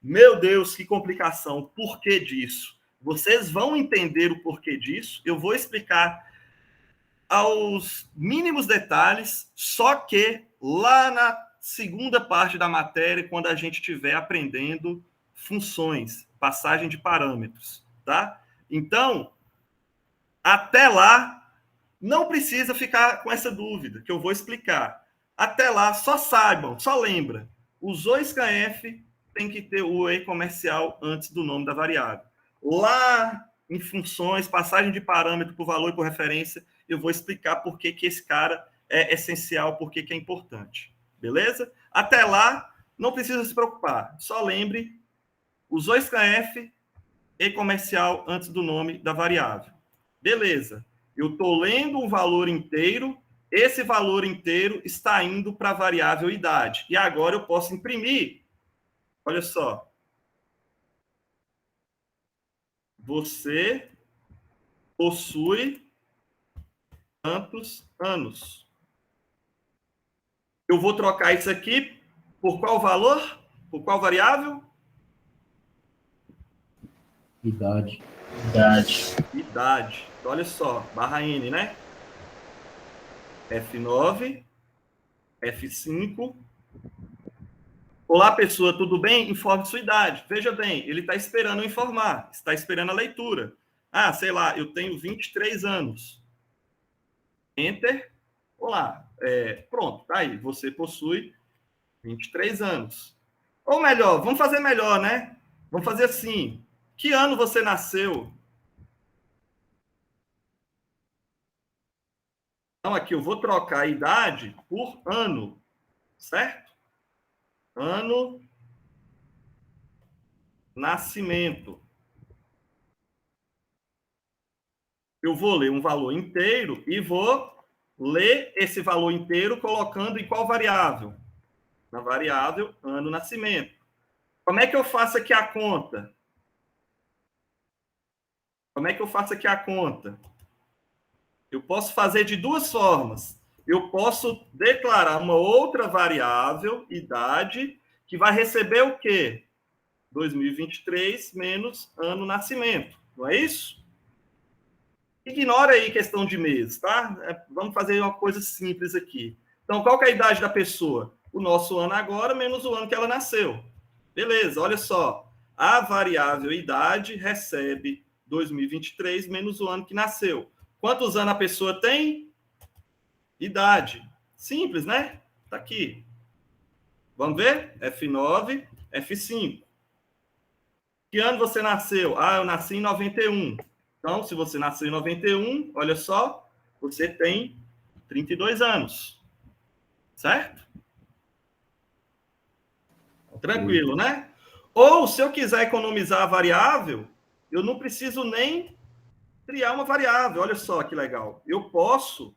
Meu Deus, que complicação. Por que disso? Vocês vão entender o porquê disso. Eu vou explicar aos mínimos detalhes, só que lá na segunda parte da matéria, quando a gente estiver aprendendo funções, passagem de parâmetros, tá? Então, até lá, não precisa ficar com essa dúvida, que eu vou explicar. Até lá, só saibam, só lembra, usou scanf, tem que ter o e comercial antes do nome da variável. Lá em funções, passagem de parâmetro por valor e por referência, eu vou explicar por que esse cara é essencial, por que é importante. Beleza? Até lá, não precisa se preocupar. Só lembre, usou scanf, e comercial antes do nome da variável. Beleza. Eu estou lendo um valor inteiro, esse valor inteiro está indo para a variável idade. E agora eu posso imprimir. Olha só. Você possui tantos anos. Eu vou trocar isso aqui por qual valor? Por qual variável? Idade. Idade. Olha só, barra N, né? F9, F5. Olá, pessoa, tudo bem? Informe sua idade. Veja bem, ele está esperando eu informar, está esperando a leitura. Ah, sei lá, eu tenho 23 anos. Enter. Olá, pronto, tá aí. Você possui 23 anos. Ou melhor, vamos fazer melhor, né? Vamos fazer assim. Que ano você nasceu? Então, aqui eu vou trocar a idade por ano, certo? Ano, nascimento. Eu vou ler um valor inteiro e vou ler esse valor inteiro colocando em qual variável? Na variável ano, nascimento. Como é que eu faço aqui a conta? Eu posso fazer de duas formas. Eu posso declarar uma outra variável, idade, que vai receber o quê? 2023 menos ano nascimento. Não é isso? Ignora aí questão de meses, tá? Vamos fazer uma coisa simples aqui. Então, qual que é a idade da pessoa? O nosso ano agora menos o ano que ela nasceu. Beleza, olha só. A variável idade recebe 2023 menos o ano que nasceu. Quantos anos a pessoa tem? Idade. Simples, né? Tá aqui. Vamos ver? F9, F5. Que ano você nasceu? Ah, eu nasci em 91. Então, se você nasceu em 91, olha só, você tem 32 anos. Certo? Tranquilo, né? Ou, se eu quiser economizar a variável, eu não preciso nem criar uma variável. Olha só que legal. Eu posso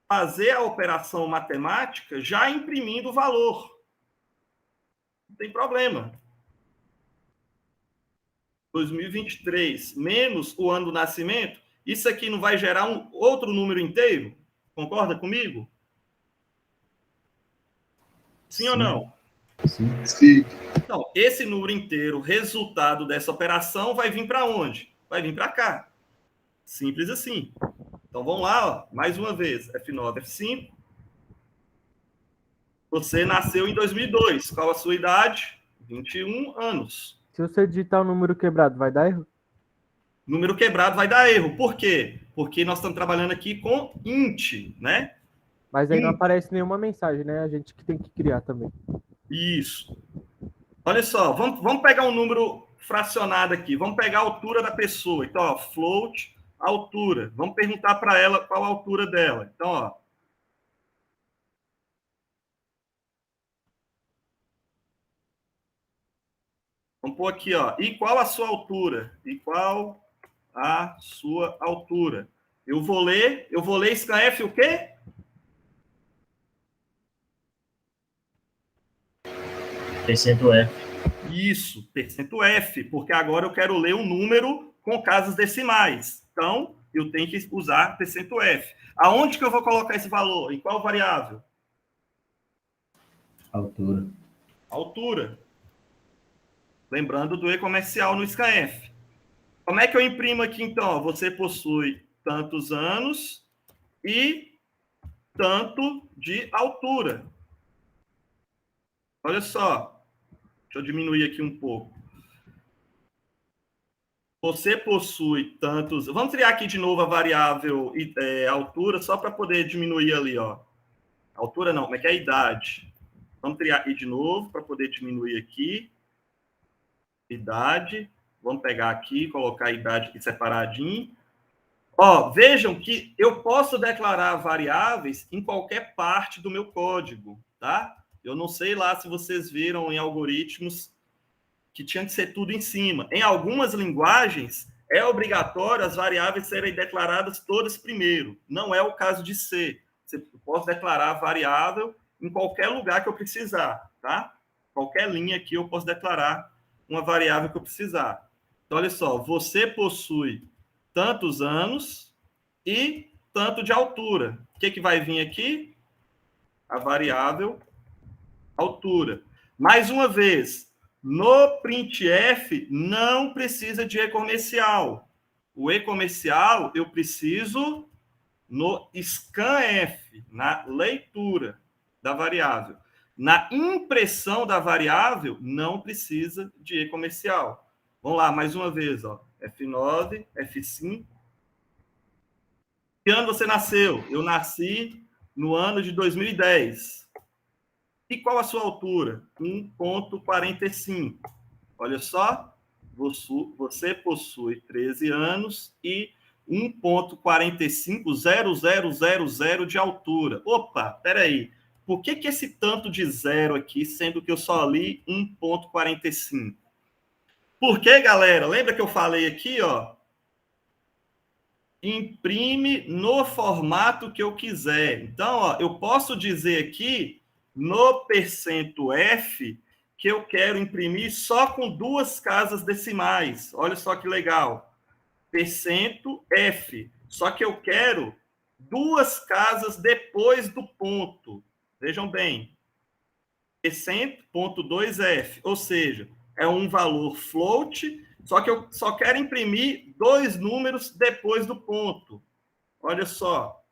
fazer a operação matemática já imprimindo o valor. Não tem problema. 2023 menos o ano do nascimento, isso aqui não vai gerar um outro número inteiro? Concorda comigo? Sim ou não? Sim. Então, esse número inteiro, resultado dessa operação, vai vir para onde? Vai vir para cá. Simples assim. Então, vamos lá, ó, mais uma vez. F9, F5. Você nasceu em 2002. Qual a sua idade? 21 anos. Se você digitar o número quebrado, vai dar erro? Número quebrado vai dar erro. Por quê? Porque nós estamos trabalhando aqui com int, né? Mas aí não aparece nenhuma mensagem, né? A gente que tem que criar também. Isso. Olha só, vamos pegar um número fracionado aqui. Vamos pegar a altura da pessoa. Então, ó, float altura. Vamos perguntar para ela qual a altura dela. Então, ó. Vamos pôr aqui, ó. E qual a sua altura? E qual a sua altura? Eu vou ler scanf o quê? Percento F. Isso, percento F, porque agora eu quero ler um número com casas decimais. Então, eu tenho que usar percento F. Aonde que eu vou colocar esse valor? Em qual variável? Altura. Altura. Lembrando do e-comercial no scanf. Como é que eu imprimo aqui, então? Você possui tantos anos e tanto de altura. Olha só. Deixa eu diminuir aqui um pouco. Você possui tantos... Vamos criar aqui de novo a variável altura, só para poder diminuir ali, ó. Altura não, como é que é a idade? Vamos criar aqui de novo, para poder diminuir aqui. Idade. Vamos pegar aqui, colocar a idade aqui separadinho. Ó, vejam que eu posso declarar variáveis em qualquer parte do meu código, tá? Eu não sei lá se vocês viram em algoritmos que tinha que ser tudo em cima. Em algumas linguagens, é obrigatório as variáveis serem declaradas todas primeiro. Não é o caso de C. Eu posso declarar a variável em qualquer lugar que eu precisar, tá? Qualquer linha aqui eu posso declarar uma variável que eu precisar. Então, olha só, você possui tantos anos e tanto de altura. O que vai vir aqui? A variável altura. Mais uma vez, no printf não precisa de e-comercial. O e-comercial eu preciso no scanf, na leitura da variável. Na impressão da variável, não precisa de e-comercial. Vamos lá, mais uma vez, ó. F9, F5. Que ano você nasceu? Eu nasci no ano de 2010. E qual a sua altura? 1,45. Olha só, você possui 13 anos e 1,45000 de altura. Opa, peraí. Por que esse tanto de zero aqui, sendo que eu só li 1,45? Porque, galera, lembra que eu falei aqui, ó? Imprime no formato que eu quiser. Então, ó, eu posso dizer aqui, no percento F, que eu quero imprimir só com 2 casas decimais. Olha só que legal. Percento F. Só que eu quero 2 casas depois do ponto. Vejam bem. Percento.2F. Ou seja, é um valor float, só que eu só quero imprimir 2 números depois do ponto. Olha só.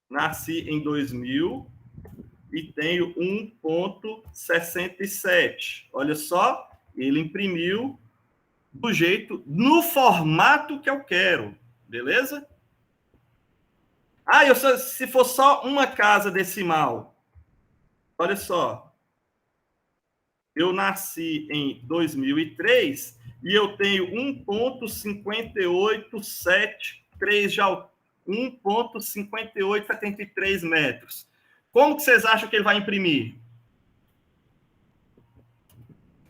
Nasci em 2000 e tenho 1,67. Olha só, ele imprimiu do jeito, no formato que eu quero. Beleza? Ah, se for só uma casa decimal. Olha só. Eu nasci em 2003 e eu tenho 1,5873 de altura. 1,5873 metros. Como que vocês acham que ele vai imprimir?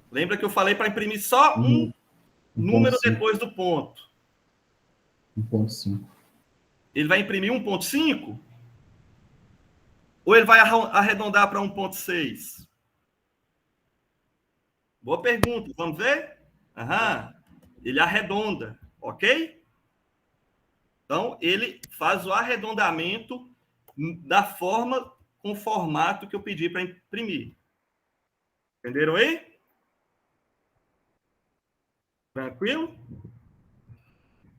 Lembra que eu falei para imprimir só um número depois do ponto. 1,5. Ele vai imprimir 1,5? Ou ele vai arredondar para 1,6? Boa pergunta. Vamos ver? Aham. Ele arredonda, ok? Então, ele faz o arredondamento da forma, com o formato que eu pedi para imprimir. Entenderam aí? Tranquilo?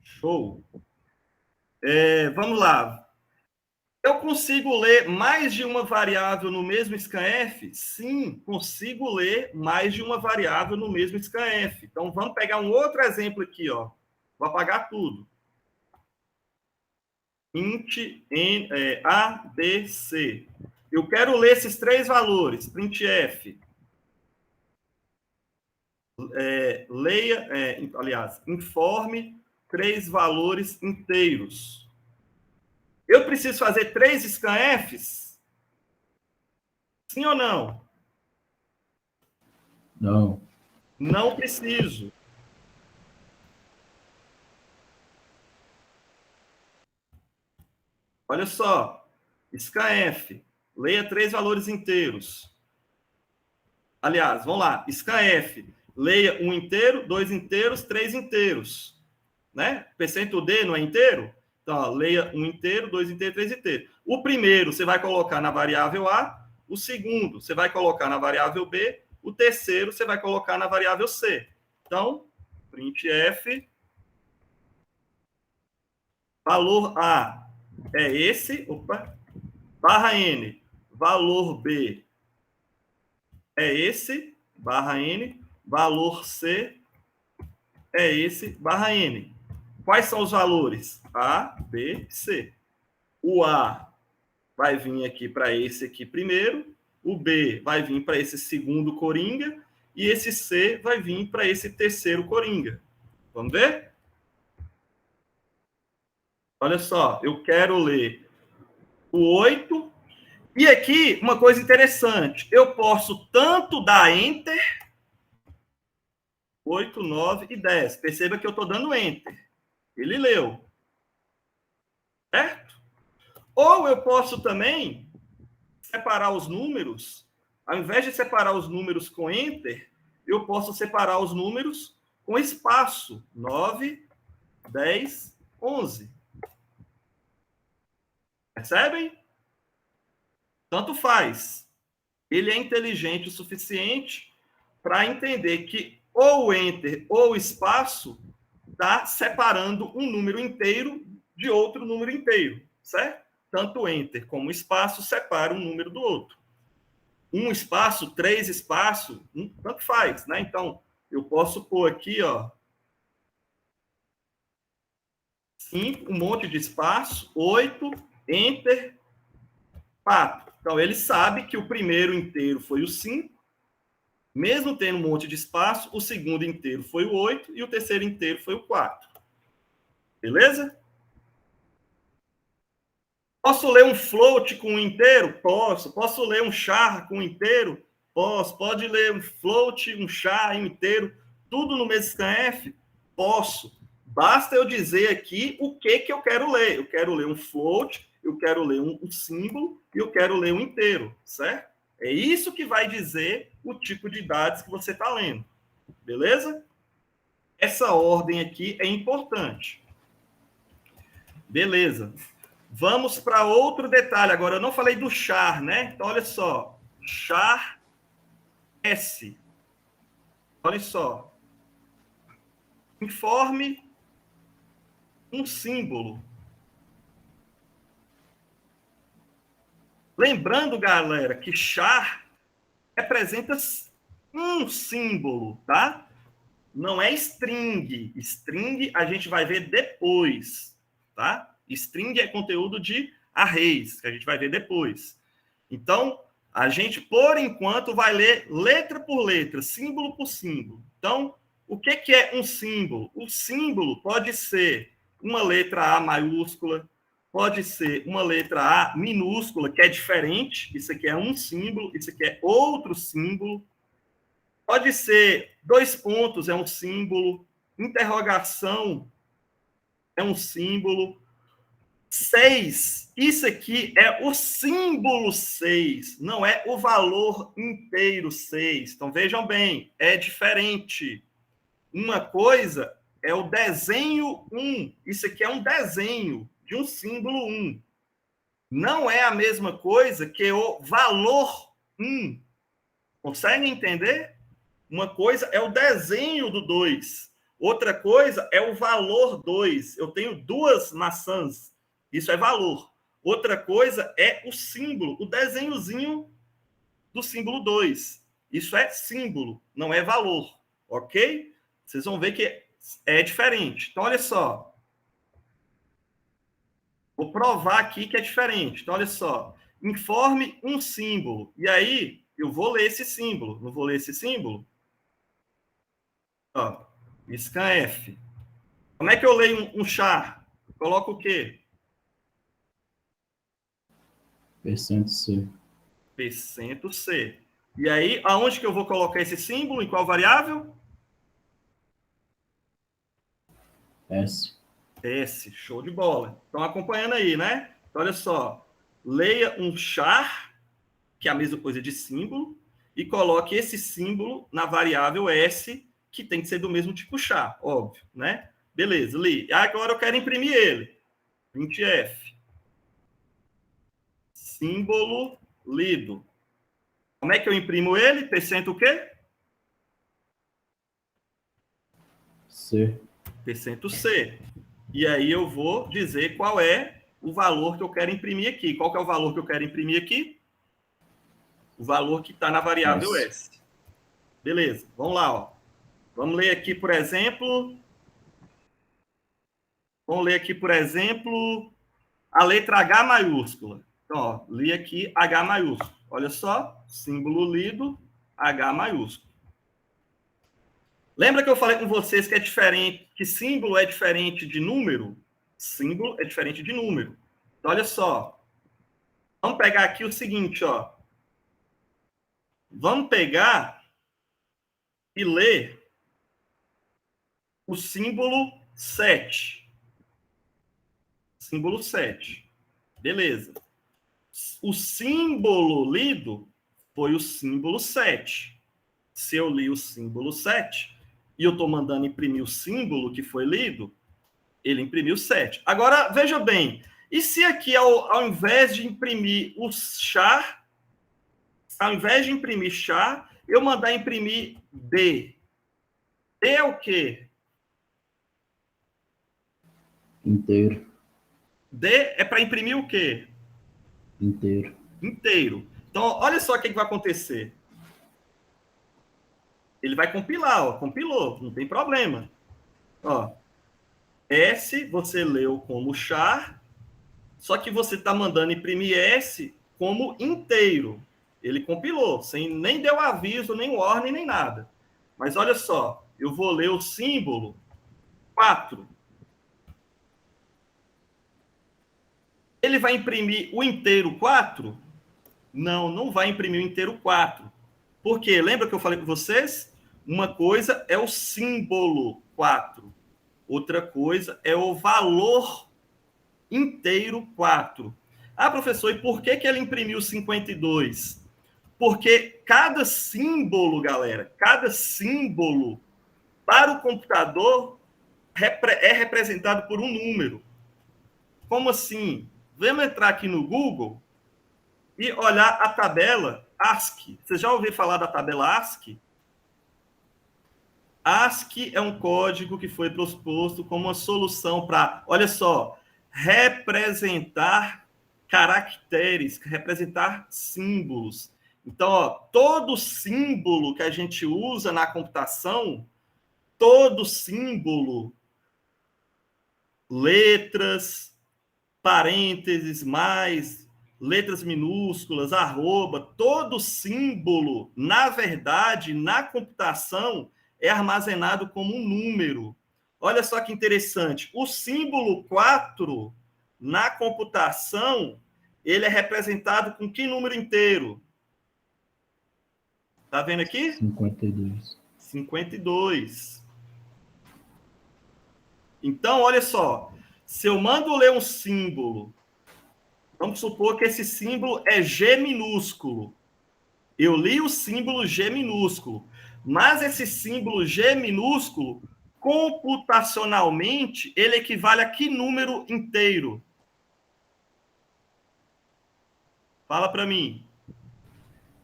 Show. Vamos lá. Eu consigo ler mais de uma variável no mesmo scanf? Sim, consigo ler mais de uma variável no mesmo scanf. Então, vamos pegar um outro exemplo aqui, ó. Vou apagar tudo. Int A, B, C. Eu quero ler esses 3 valores. Printf. informe 3 valores inteiros. Eu preciso fazer 3 scanfs? Sim ou não? Não. Não preciso. Olha só. Scanf. Leia 3 valores inteiros. Aliás, vamos lá. Scanf. Leia 1 inteiro, 2 inteiros, 3 inteiros. Né? %D não é inteiro? Então, ó, leia 1 inteiro, 2 inteiros, 3 inteiros. O primeiro você vai colocar na variável A, o segundo você vai colocar na variável B, o terceiro você vai colocar na variável C. Então, printf, valor A é esse, barra N, valor B é esse, barra N, valor C é esse, barra N. Quais são os valores? A, B, C. O A vai vir aqui para esse aqui primeiro, o B vai vir para esse segundo coringa, e esse C vai vir para esse terceiro coringa. Vamos ver? Olha só, eu quero ler o 8. E aqui, uma coisa interessante, eu posso tanto dar Enter, 8, 9 e 10. Perceba que eu estou dando Enter. Ele leu. Certo? Ou eu posso também separar os números. Ao invés de separar os números com Enter, eu posso separar os números com espaço. 9, 10, 11. Percebem? Tanto faz. Ele é inteligente o suficiente para entender que ou o Enter ou o espaço está separando um número inteiro de outro número inteiro, certo? Tanto o Enter como o espaço separam um número do outro. Um espaço, 3 espaços, tanto faz, né? Então, eu posso pôr aqui, ó, 5, um monte de espaço, 8, Enter, 4. Então, ele sabe que o primeiro inteiro foi o 5, mesmo tendo um monte de espaço, o segundo inteiro foi o 8 e o terceiro inteiro foi o 4. Beleza? Posso ler um float com um inteiro? Posso. Posso ler um char com um inteiro? Posso. Pode ler um float, um char inteiro, tudo no mesmo scanf? Posso. Basta eu dizer aqui o que eu quero ler. Eu quero ler um float, eu quero ler um símbolo e eu quero ler um inteiro, certo? É isso que vai dizer o tipo de dados que você está lendo. Beleza? Essa ordem aqui é importante. Beleza. Vamos para outro detalhe. Agora, eu não falei do char, né? Então, olha só. Char S. Olha só. Informe um símbolo. Lembrando, galera, que char representa um símbolo, tá? Não é string. String a gente vai ver depois, tá? String é conteúdo de arrays, que a gente vai ver depois. Então, a gente, por enquanto, vai ler letra por letra, símbolo por símbolo. Então, o que é um símbolo? O símbolo pode ser uma letra A maiúscula, pode ser uma letra A minúscula, que é diferente. Isso aqui é um símbolo, isso aqui é outro símbolo. Pode ser 2 pontos, é um símbolo. Interrogação é um símbolo. 6, isso aqui é o símbolo 6, não é o valor inteiro 6. Então, vejam bem, é diferente. Uma coisa é o desenho 1. Isso aqui é um desenho de um símbolo 1. Não é a mesma coisa que o valor 1. Conseguem entender? Uma coisa é o desenho do 2. Outra coisa é o valor 2. Eu tenho 2 maçãs. Isso é valor. Outra coisa é o símbolo, o desenhozinho do símbolo 2. Isso é símbolo, não é valor. Ok? Vocês vão ver que é diferente. Então, olha só. Vou provar aqui que é diferente. Então, olha só. Informe um símbolo. E aí, eu vou ler esse símbolo. Não vou ler esse símbolo? Ó, scanf. Como é que eu leio um char? Coloco o quê? %C. %C. E aí, aonde que eu vou colocar esse símbolo? Em qual variável? S. S. Show de bola. Estão acompanhando aí, né? Então, olha só. Leia um char, que é a mesma coisa de símbolo, e coloque esse símbolo na variável S, que tem que ser do mesmo tipo char, óbvio, né? Beleza, li. Agora eu quero imprimir ele. printf. Símbolo lido. Como é que eu imprimo ele? Percento o quê? C. %C. E aí eu vou dizer qual é o valor que eu quero imprimir aqui. Qual que é o valor que eu quero imprimir aqui? O valor que está na variável S. Beleza, vamos lá. Ó. Vamos ler aqui, por exemplo... a letra H maiúscula. Então, ó, li aqui H maiúsculo. Olha só, símbolo lido, H maiúsculo. Lembra que eu falei com vocês que é diferente, que símbolo é diferente de número? Símbolo é diferente de número. Então, olha só. Vamos pegar aqui o seguinte, ó. Vamos pegar e ler o símbolo 7. Símbolo 7. Beleza. O símbolo lido foi o símbolo 7. Se eu li o símbolo 7 e eu estou mandando imprimir o símbolo que foi lido, ele imprimiu 7. Agora, veja bem, e se aqui, ao invés de imprimir o char, eu mandar imprimir D? D é o quê? Inteiro. D é para imprimir o quê? Inteiro. Inteiro. Então, olha só o que vai acontecer. Ele vai compilar, ó, compilou, não tem problema. Ó, S você leu como char, só que você está mandando imprimir S como inteiro. Ele compilou, sem nem deu aviso, nem warning, nem nada. Mas olha só, eu vou ler o símbolo 4. Ele vai imprimir o inteiro 4? Não, não vai imprimir o inteiro 4. Por quê? Lembra que eu falei com vocês? Uma coisa é o símbolo 4. Outra coisa é o valor inteiro 4. Ah, professor, e por que ele imprimiu 52? Porque cada símbolo, galera, cada símbolo para o computador é representado por um número. Como assim? Vamos entrar aqui no Google e olhar a tabela ASCII. Você já ouviu falar da tabela ASCII? ASCII é um código que foi proposto como uma solução para, olha só, representar caracteres, representar símbolos. Então, ó, todo símbolo que a gente usa na computação, todo símbolo, letras, parênteses, mais, letras minúsculas, arroba, todo símbolo, na verdade, na computação, é armazenado como um número. Olha só que interessante. O símbolo 4, na computação, ele é representado com que número inteiro? Tá vendo aqui? 52. 52. Então, olha só. Se eu mando ler um símbolo, vamos supor que esse símbolo é G minúsculo. Eu li o símbolo G minúsculo. Mas esse símbolo G minúsculo, computacionalmente, ele equivale a que número inteiro? Fala para mim.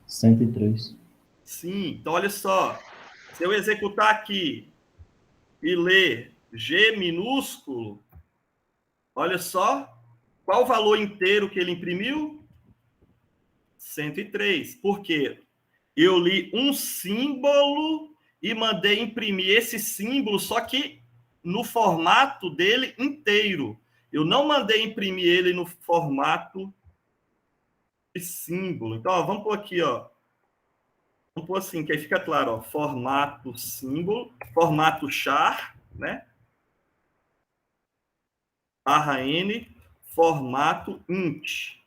103. Sim, então olha só. Se eu executar aqui e ler G minúsculo, olha só. Qual o valor inteiro que ele imprimiu? 103. Por quê? Eu li um símbolo e mandei imprimir esse símbolo, só que no formato dele inteiro. Eu não mandei imprimir ele no formato de símbolo. Então, ó, vamos por aqui, ó. Vamos pôr assim, que aí fica claro, ó, formato símbolo, formato char, né? /n, formato int.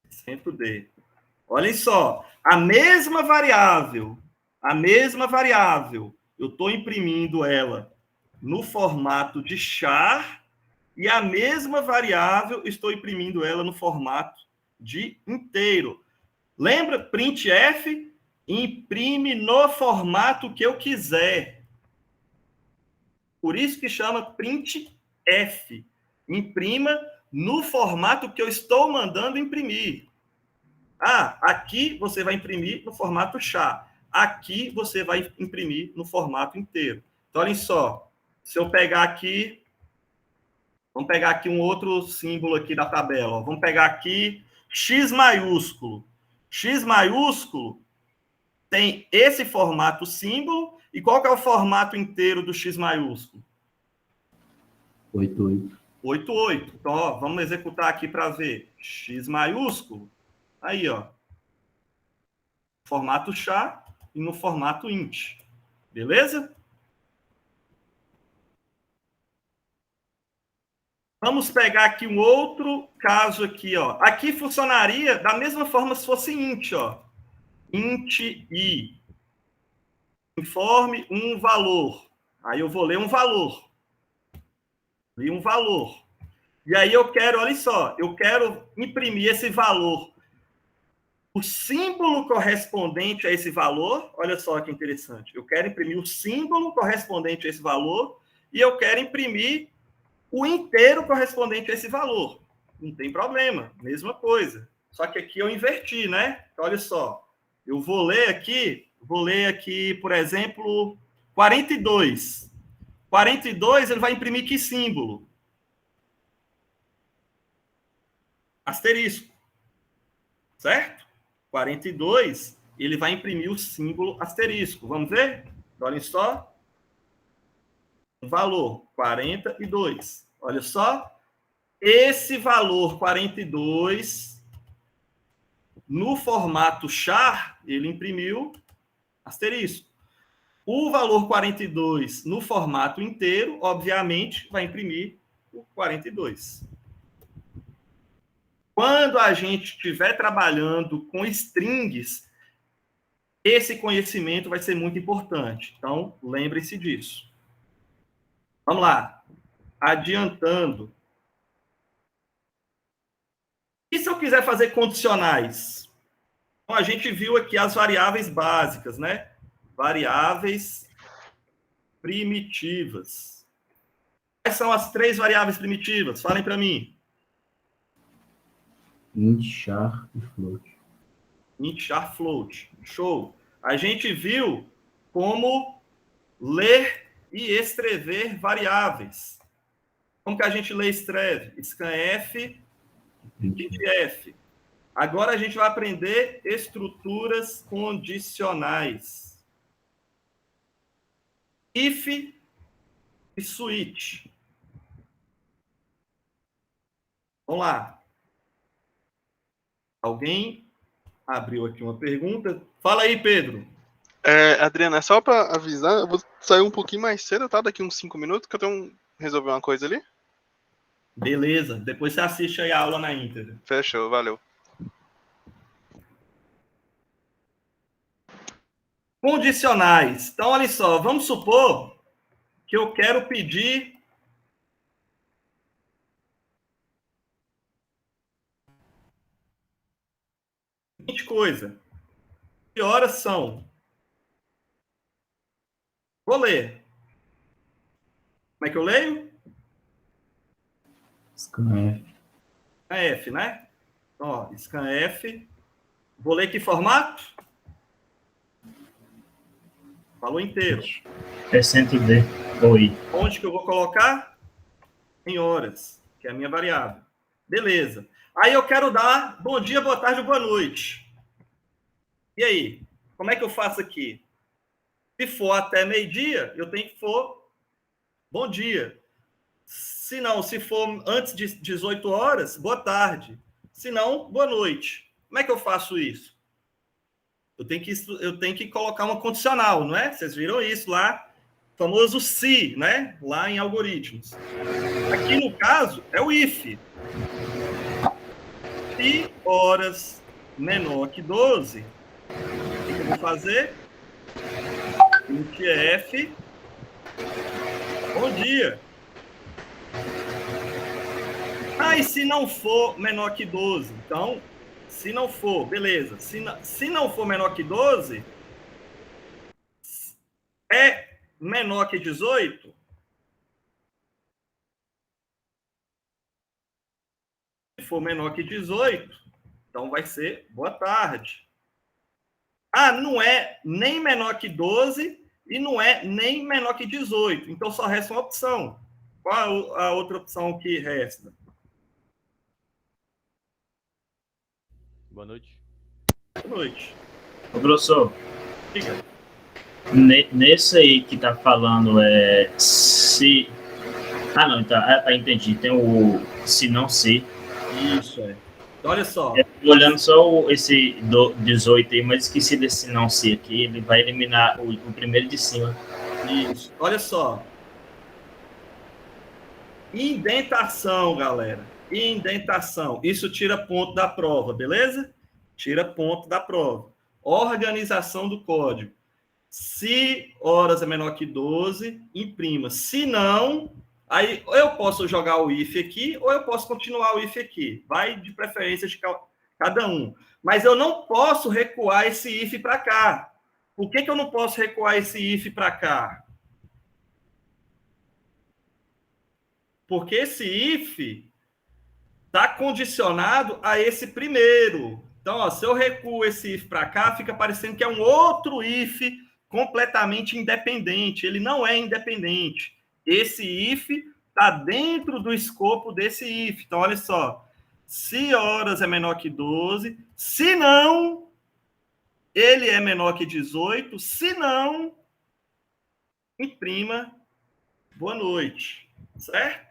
Centro D. Olhem só, a mesma variável, eu estou imprimindo ela no formato de char e a mesma variável estou imprimindo ela no formato de inteiro. Lembra? Printf imprime no formato que eu quiser. Por isso que chama printf. Imprima no formato que eu estou mandando imprimir. Ah, aqui você vai imprimir no formato char. Aqui você vai imprimir no formato inteiro. Então, olhem só. Se eu pegar aqui, vamos pegar aqui um outro símbolo aqui da tabela. Ó. Vamos pegar aqui X maiúsculo. X maiúsculo tem esse formato símbolo. E qual que é o formato inteiro do X maiúsculo? 88. 88. Então, ó, vamos executar aqui para ver. X maiúsculo. Aí, ó. Formato char e no formato int. Beleza? Vamos pegar aqui um outro caso aqui, ó. Aqui funcionaria da mesma forma se fosse int, ó. Int i. Informe um valor. Aí eu vou ler um valor. Li um valor. E aí eu quero, olha só, eu quero imprimir esse valor. O símbolo correspondente a esse valor, olha só que interessante. Eu quero imprimir o símbolo correspondente a esse valor e eu quero imprimir o inteiro correspondente a esse valor. Não tem problema, mesma coisa. Só que aqui eu inverti, né? Então, olha só. Eu vou ler aqui, por exemplo, 42. 42, ele vai imprimir que símbolo? Asterisco. Certo? 42, ele vai imprimir o símbolo asterisco. Vamos ver? Olhem só. Valor 42. Olha só. Esse valor 42, no formato char, ele imprimiu asterisco. O valor 42, no formato inteiro, obviamente, vai imprimir o 42. Quando a gente estiver trabalhando com strings, esse conhecimento vai ser muito importante. Então, lembre-se disso. Vamos lá. Adiantando. E se eu quiser fazer condicionais? Então, a gente viu aqui as variáveis básicas, né? Variáveis primitivas. Quais são as 3 variáveis primitivas? Falem para mim. Int, char e float. Int, char, float. Show. A gente viu como ler e escrever variáveis. Como que a gente lê e escreve? Scanf, printf. Agora a gente vai aprender estruturas condicionais. If e switch. Vamos lá. Alguém abriu aqui uma pergunta? Fala aí, Pedro. Adriana, é só pra avisar, eu vou sair um pouquinho mais cedo, tá? Daqui uns 5 minutos, que eu tenho resolver uma coisa ali. Beleza. Depois você assiste aí a aula na íntegra. Fechou, valeu. Condicionais. Então, olha só, vamos supor que eu quero pedir coisa. Que horas são? Vou ler. Como é que eu leio? Scanf. Scanf, né? Então, ó, scanf. Vou ler que formato? Falou inteiro. É centro D, ou I. Onde que eu vou colocar? Em horas, que é a minha variável. Beleza. Aí eu quero dar bom dia, boa tarde, boa noite. E aí? Como é que eu faço aqui? Se for até meio-dia, eu tenho que for bom dia. Se não, se for antes de 18 horas, boa tarde. Se não, boa noite. Como é que eu faço isso? Eu tenho que colocar uma condicional, não é? Vocês viram isso lá, famoso se, né? Lá em algoritmos. Aqui no caso é o if. Se horas menor que 12, o que eu vou fazer? Int f, bom dia. E se não for menor que 12? Então, se não for, beleza. Se não for menor que 12, é menor que 18? Se for menor que 18, então vai ser boa tarde. Não é nem menor que 12 e não é nem menor que 18. Então só resta uma opção. Qual a outra opção que resta? Boa noite. Boa noite. Ô, professor, Diga. nesse aí que tá falando se... não, então, entendi. Tem o se não se. Isso, é. Então, olha só. Olhando só esse 18 aí, mas esqueci desse não se aqui. Ele vai eliminar o primeiro de cima. Isso. Olha só. Indentação, galera. Indentação. Isso tira ponto da prova, beleza? Tira ponto da prova. Organização do código. Se horas é menor que 12, imprima. Se não, aí ou eu posso jogar o if aqui, ou eu posso continuar o if aqui. Vai de preferência de cada um. Mas eu não posso recuar esse if para cá. Por que eu não posso recuar esse if para cá? Porque esse if está condicionado a esse primeiro. Então, ó, se eu recuo esse if para cá, fica parecendo que é um outro if completamente independente. Ele não é independente. Esse if está dentro do escopo desse if. Então, olha só. Se horas é menor que 12, se não, ele é menor que 18, se não, imprima boa noite. Certo?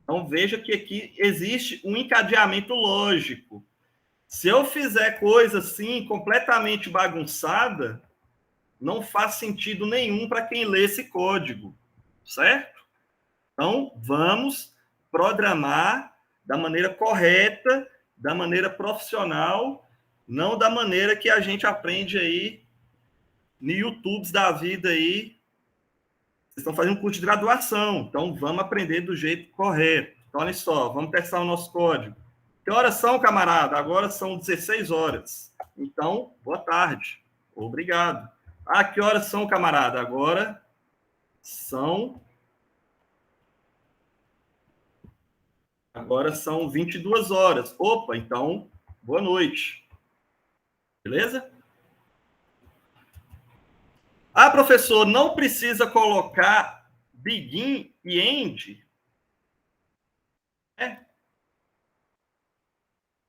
Então, veja que aqui existe um encadeamento lógico. Se eu fizer coisa assim, completamente bagunçada, não faz sentido nenhum para quem lê esse código, certo? Então, vamos programar da maneira correta, da maneira profissional, não da maneira que a gente aprende aí no YouTube da vida aí. Vocês estão fazendo um curso de graduação, então vamos aprender do jeito correto. Então, olha só, vamos testar o nosso código. Que horas são, camarada? Agora são 16 horas. Então, boa tarde. Obrigado. Que horas são, camarada? Agora são 22 horas. Opa, então, boa noite. Beleza? Professor, não precisa colocar begin e end?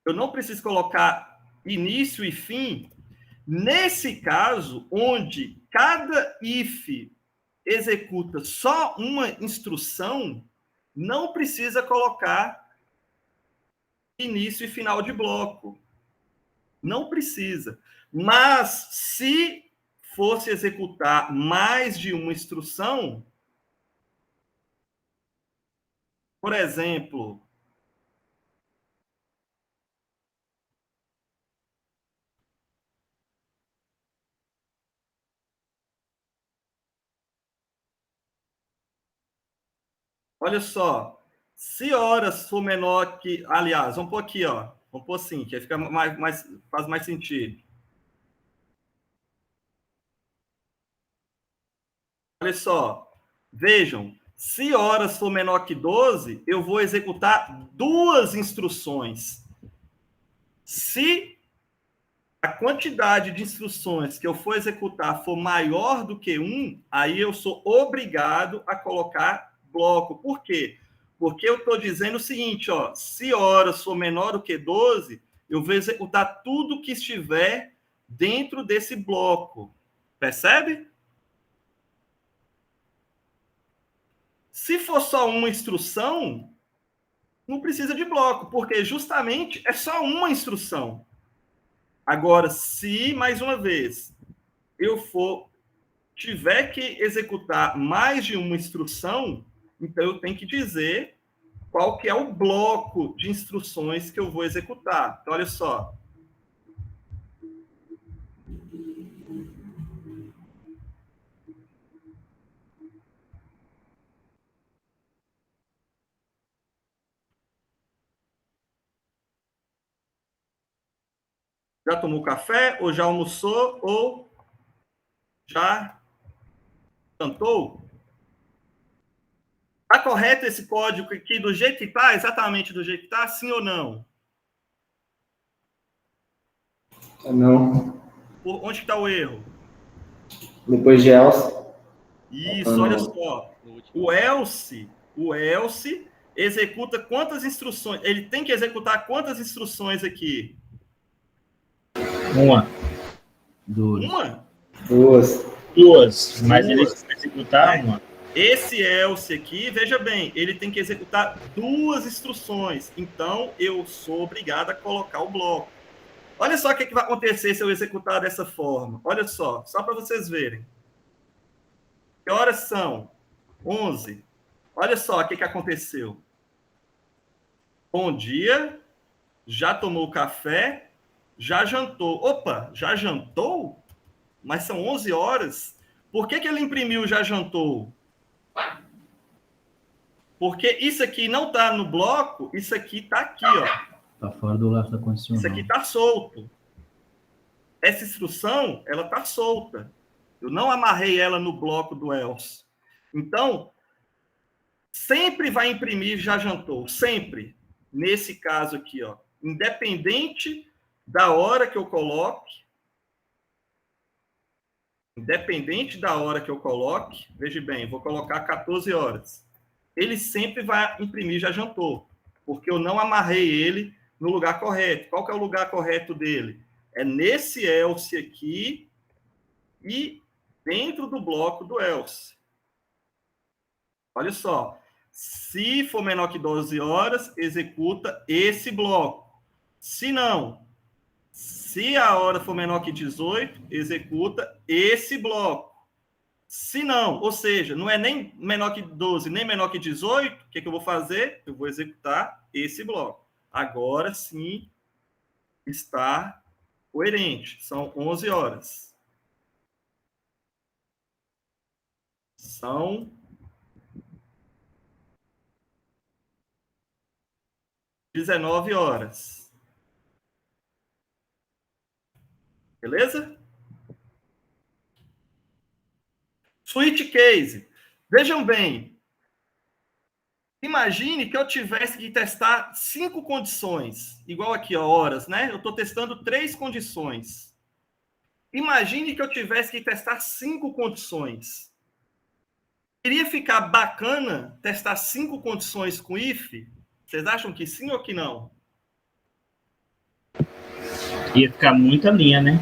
Eu não preciso colocar início e fim? Nesse caso, onde cada if executa só uma instrução, não precisa colocar início e final de bloco. Não precisa. Mas, se fosse executar mais de uma instrução, por exemplo, olha só, se horas for menor que... Aliás, vamos pôr aqui, ó. Vamos pôr assim, que aí fica faz mais sentido. Olha só, vejam, se horas for menor que 12, eu vou executar duas instruções. Se a quantidade de instruções que eu for executar for maior do que 1, aí eu sou obrigado a colocar bloco. Por quê? Porque eu estou dizendo o seguinte, ó, se horas for menor do que 12, eu vou executar tudo que estiver dentro desse bloco. Percebe? Se for só uma instrução, Não precisa de bloco, porque justamente é só uma instrução. Agora, se, mais uma vez, eu tiver que executar mais de uma instrução, então eu tenho que dizer qual que é o bloco de instruções que eu vou executar. Então, olha só. Já tomou café, ou já almoçou, ou já jantou? Está correto esse código aqui do jeito que está? Exatamente do jeito que está? Sim ou não? Não. Onde está o erro? Depois de else. Isso, olha só. O else executa quantas instruções? Ele tem que executar quantas instruções aqui? Uma. Uma? Duas. Mas ele vai executar uma. Esse else aqui, veja bem, ele tem que executar duas instruções. Então, eu sou obrigado a colocar o bloco. Olha só o que vai acontecer se eu executar dessa forma. Olha só para vocês verem. Que horas são? 11. Olha só o que aconteceu. Bom dia, já tomou café, já jantou. Opa, já jantou? Mas são 11 horas. Por que ele imprimiu já jantou? Porque isso aqui não está no bloco, isso aqui está aqui, ó. Está fora do laço da condicional. Isso aqui está solto. Essa instrução, ela está solta. Eu não amarrei ela no bloco do else. Então, sempre vai imprimir já jantou. Sempre. Nesse caso aqui, ó. Independente da hora que eu coloque. Veja bem, vou colocar 14 horas. Ele sempre vai imprimir já jantou. Porque eu não amarrei ele no lugar correto. Qual que é o lugar correto dele? É nesse else aqui e dentro do bloco do else. Olha só. Se for menor que 12 horas, executa esse bloco. Se não, se a hora for menor que 18, executa esse bloco. Se não, ou seja, não é nem menor que 12, nem menor que 18, o que eu vou fazer? Eu vou executar esse bloco. Agora sim está coerente. São 11 horas. São 19 horas. Beleza? Switch case. Vejam bem. Imagine que eu tivesse que testar 5 condições. Igual aqui, ó, horas, né? Eu estou testando 3 condições. Imagine que eu tivesse que testar 5 condições. Iria ficar bacana testar 5 condições com if? Vocês acham que sim ou que não? Ia ficar muita linha, né?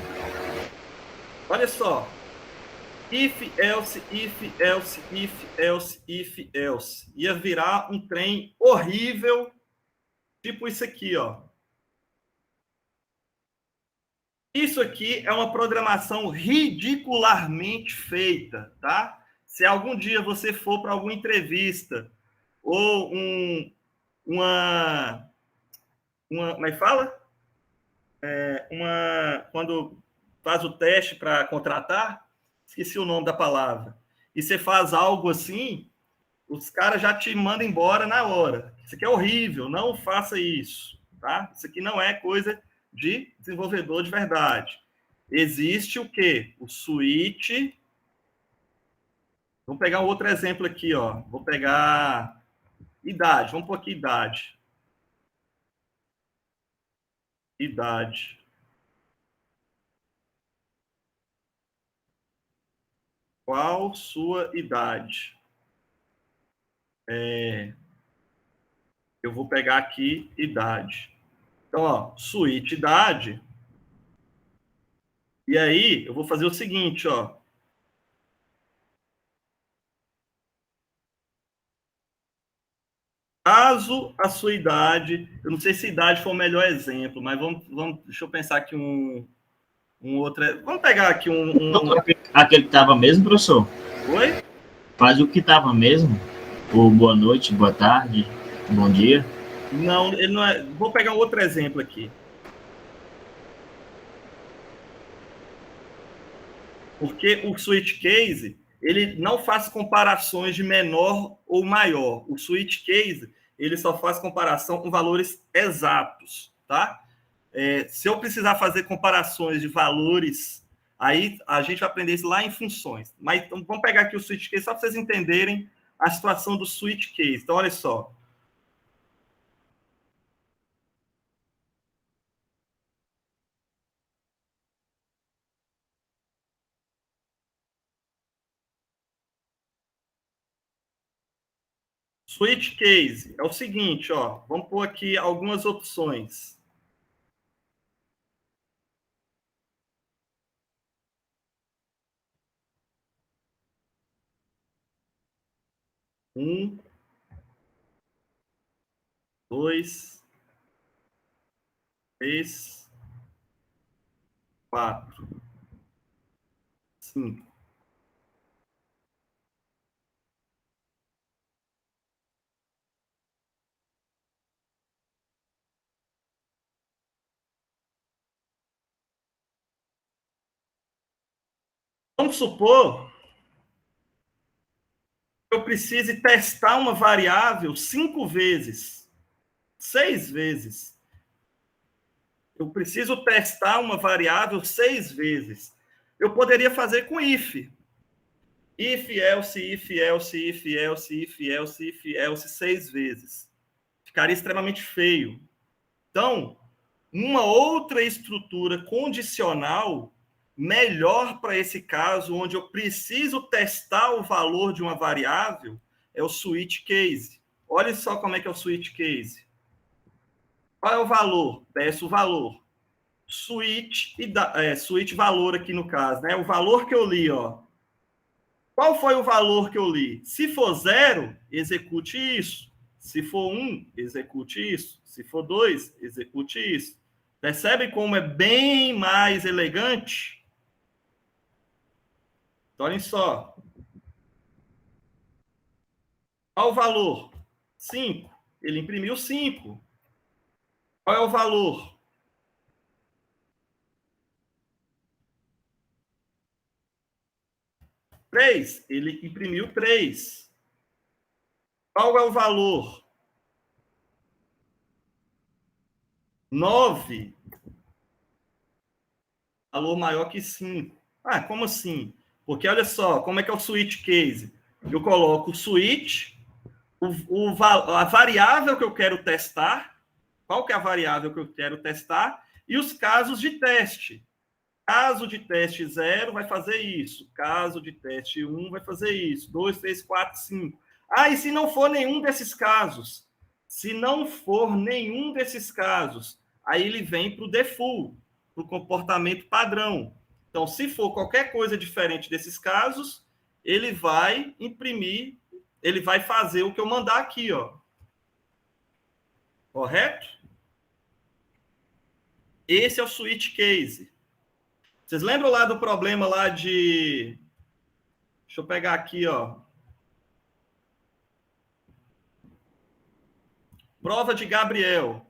Olha só. If, else, if, else, if, else, if, else. Ia virar um trem horrível, tipo isso aqui, ó. Isso aqui é uma programação ridicularmente feita, tá? Se algum dia você for para alguma entrevista ou como é que fala? Quando faz o teste para contratar, esqueci o nome da palavra, e você faz algo assim, os caras já te mandam embora na hora. Isso aqui é horrível, não faça isso, tá? Isso aqui não é coisa de desenvolvedor de verdade. Existe o quê? O switch. Vamos pegar um outro exemplo aqui, ó. Vou pegar idade. Vamos pôr aqui idade. Idade. Qual sua idade? Eu vou pegar aqui idade. Então, ó, switch idade. E aí, eu vou fazer o seguinte, ó. Caso a sua idade, eu não sei se idade foi o melhor exemplo, mas deixa eu pensar aqui um outro. Vamos pegar aqui Aquele que estava mesmo, professor? Oi? Faz o que estava mesmo? Ou boa noite, boa tarde, bom dia? Não, ele não é. Vou pegar um outro exemplo aqui. Porque o switch case, ele não faz comparações de menor ou maior. O switch case, ele só faz comparação com valores exatos, tá? Se eu precisar fazer comparações de valores, aí a gente vai aprender isso lá em funções. Mas então, vamos pegar aqui o switch case só para vocês entenderem a situação do switch case. Então, olha só. Switch case é o seguinte, ó. Vamos pôr aqui algumas opções. Um, dois, três, quatro, cinco. Vamos supor que eu precise testar uma variável 5 vezes, 6 vezes. Eu preciso testar uma variável 6 vezes. Eu poderia fazer com if. If, else, if, else, if, else, if, else, if, else 6 vezes. Ficaria extremamente feio. Então, uma outra estrutura condicional melhor para esse caso, onde eu preciso testar o valor de uma variável, é o switch case. Olha só como é que é o switch case. Qual é o valor? Peço o valor. Switch valor aqui no caso, né? O valor que eu li, ó. Qual foi o valor que eu li? Se for 0, execute isso. Se for 1, execute isso. Se for 2, execute isso. Percebe como é bem mais elegante? Então, olhem só. Qual o valor? 5. Ele imprimiu 5. Qual é o valor? 3. Ele imprimiu 3. Qual é o valor? 9. Valor maior que 5. Ah, como assim? Porque olha só, como é que é o switch case? Eu coloco o switch, a variável que eu quero testar, qual que é a variável que eu quero testar, e os casos de teste. Caso de teste 0 vai fazer isso. Caso de teste 1 vai fazer isso. 2, 3, 4, 5. Ah, e se não for nenhum desses casos? Se não for nenhum desses casos, aí ele vem para o default, para o comportamento padrão. Então, se for qualquer coisa diferente desses casos, ele vai imprimir, ele vai fazer o que eu mandar aqui, ó. Correto? Esse é o switch case. Vocês lembram lá do problema lá de... Deixa eu pegar aqui, ó. Prova de Gabriel.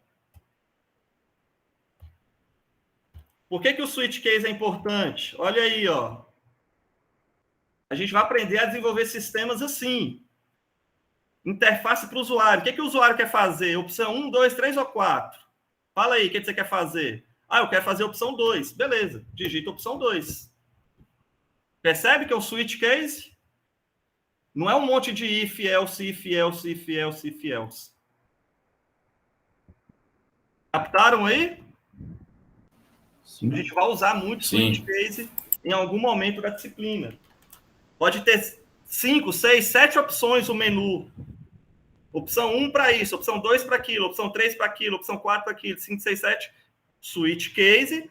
Por que o switch case é importante? Olha aí, ó. A gente vai aprender a desenvolver sistemas assim. Interface para o usuário. O que o usuário quer fazer? Opção 1, 2, 3 ou 4? Fala aí, o que você quer fazer? Ah, eu quero fazer a opção 2. Beleza, digita a opção 2. Percebe que é um switch case? Não é um monte de if, else, if, else, if, else, if, else. Captaram aí? Sim. A gente vai usar muito switch case em algum momento da disciplina. Pode ter 5, 6, 7 opções no menu. Opção 1 para isso, opção 2 para aquilo, opção 3 para aquilo, opção 4 para aquilo, 5, 6, 7. Switch case,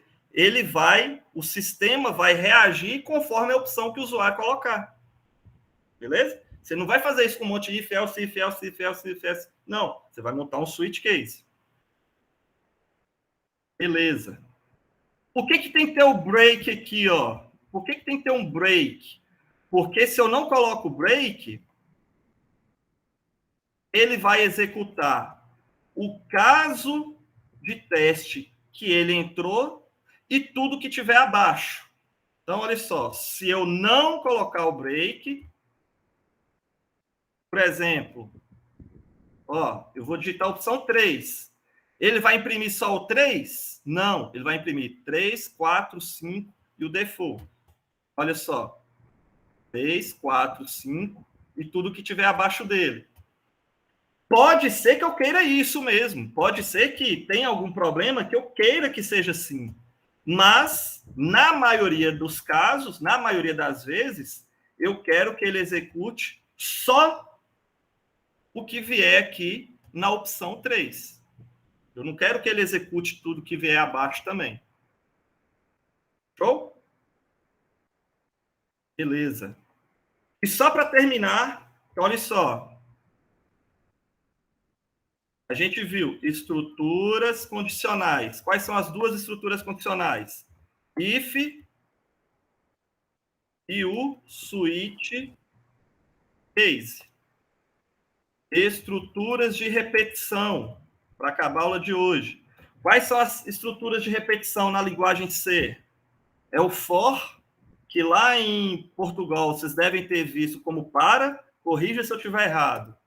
o sistema vai reagir conforme a opção que o usuário colocar. Beleza? Você não vai fazer isso com um monte de if, else, if, else, if, else, if, else. Não, você vai montar um switch case. Beleza. Por que tem que ter o break aqui, ó? Por que tem que ter um break? Porque se eu não coloco o break, ele vai executar o caso de teste que ele entrou e tudo que tiver abaixo. Então, olha só, se eu não colocar o break, por exemplo, ó, eu vou digitar a opção 3. Ele vai imprimir só o 3? Não, ele vai imprimir 3, 4, 5 e o default. Olha só. 3, 4, 5 e tudo que tiver abaixo dele. Pode ser que eu queira isso mesmo. Pode ser que tenha algum problema que eu queira que seja assim. Mas, na maioria dos casos, na maioria das vezes, eu quero que ele execute só o que vier aqui na opção 3. Eu não quero que ele execute tudo que vier abaixo também. Show? Beleza. E só para terminar, olha só. A gente viu estruturas condicionais. Quais são as duas estruturas condicionais? If e o switch case. Estruturas de repetição, para acabar a aula de hoje. Quais são as estruturas de repetição na linguagem C? É o for, que lá em Portugal vocês devem ter visto como para, corrija se eu estiver errado.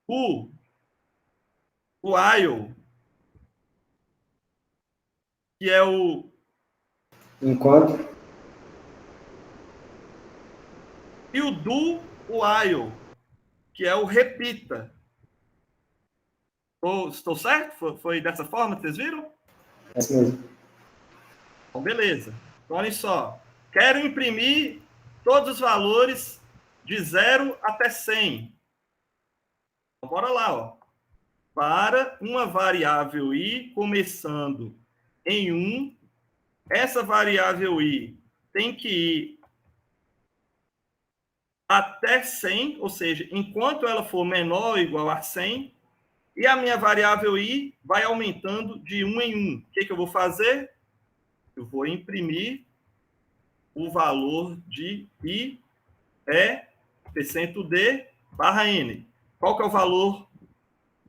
O while, que é o... Enquanto. E o do while, que é o repita. Estou certo? Foi dessa forma que vocês viram? É assim mesmo. Então, beleza. Então, olha só. Quero imprimir todos os valores de 0 até 100. Então, bora lá, ó. Para uma variável i começando em 1, essa variável i tem que ir até 100, ou seja, enquanto ela for menor ou igual a 100, e a minha variável i vai aumentando de 1 em 1. O que eu vou fazer? Eu vou imprimir o valor de i é %d barra n. Qual que é o valor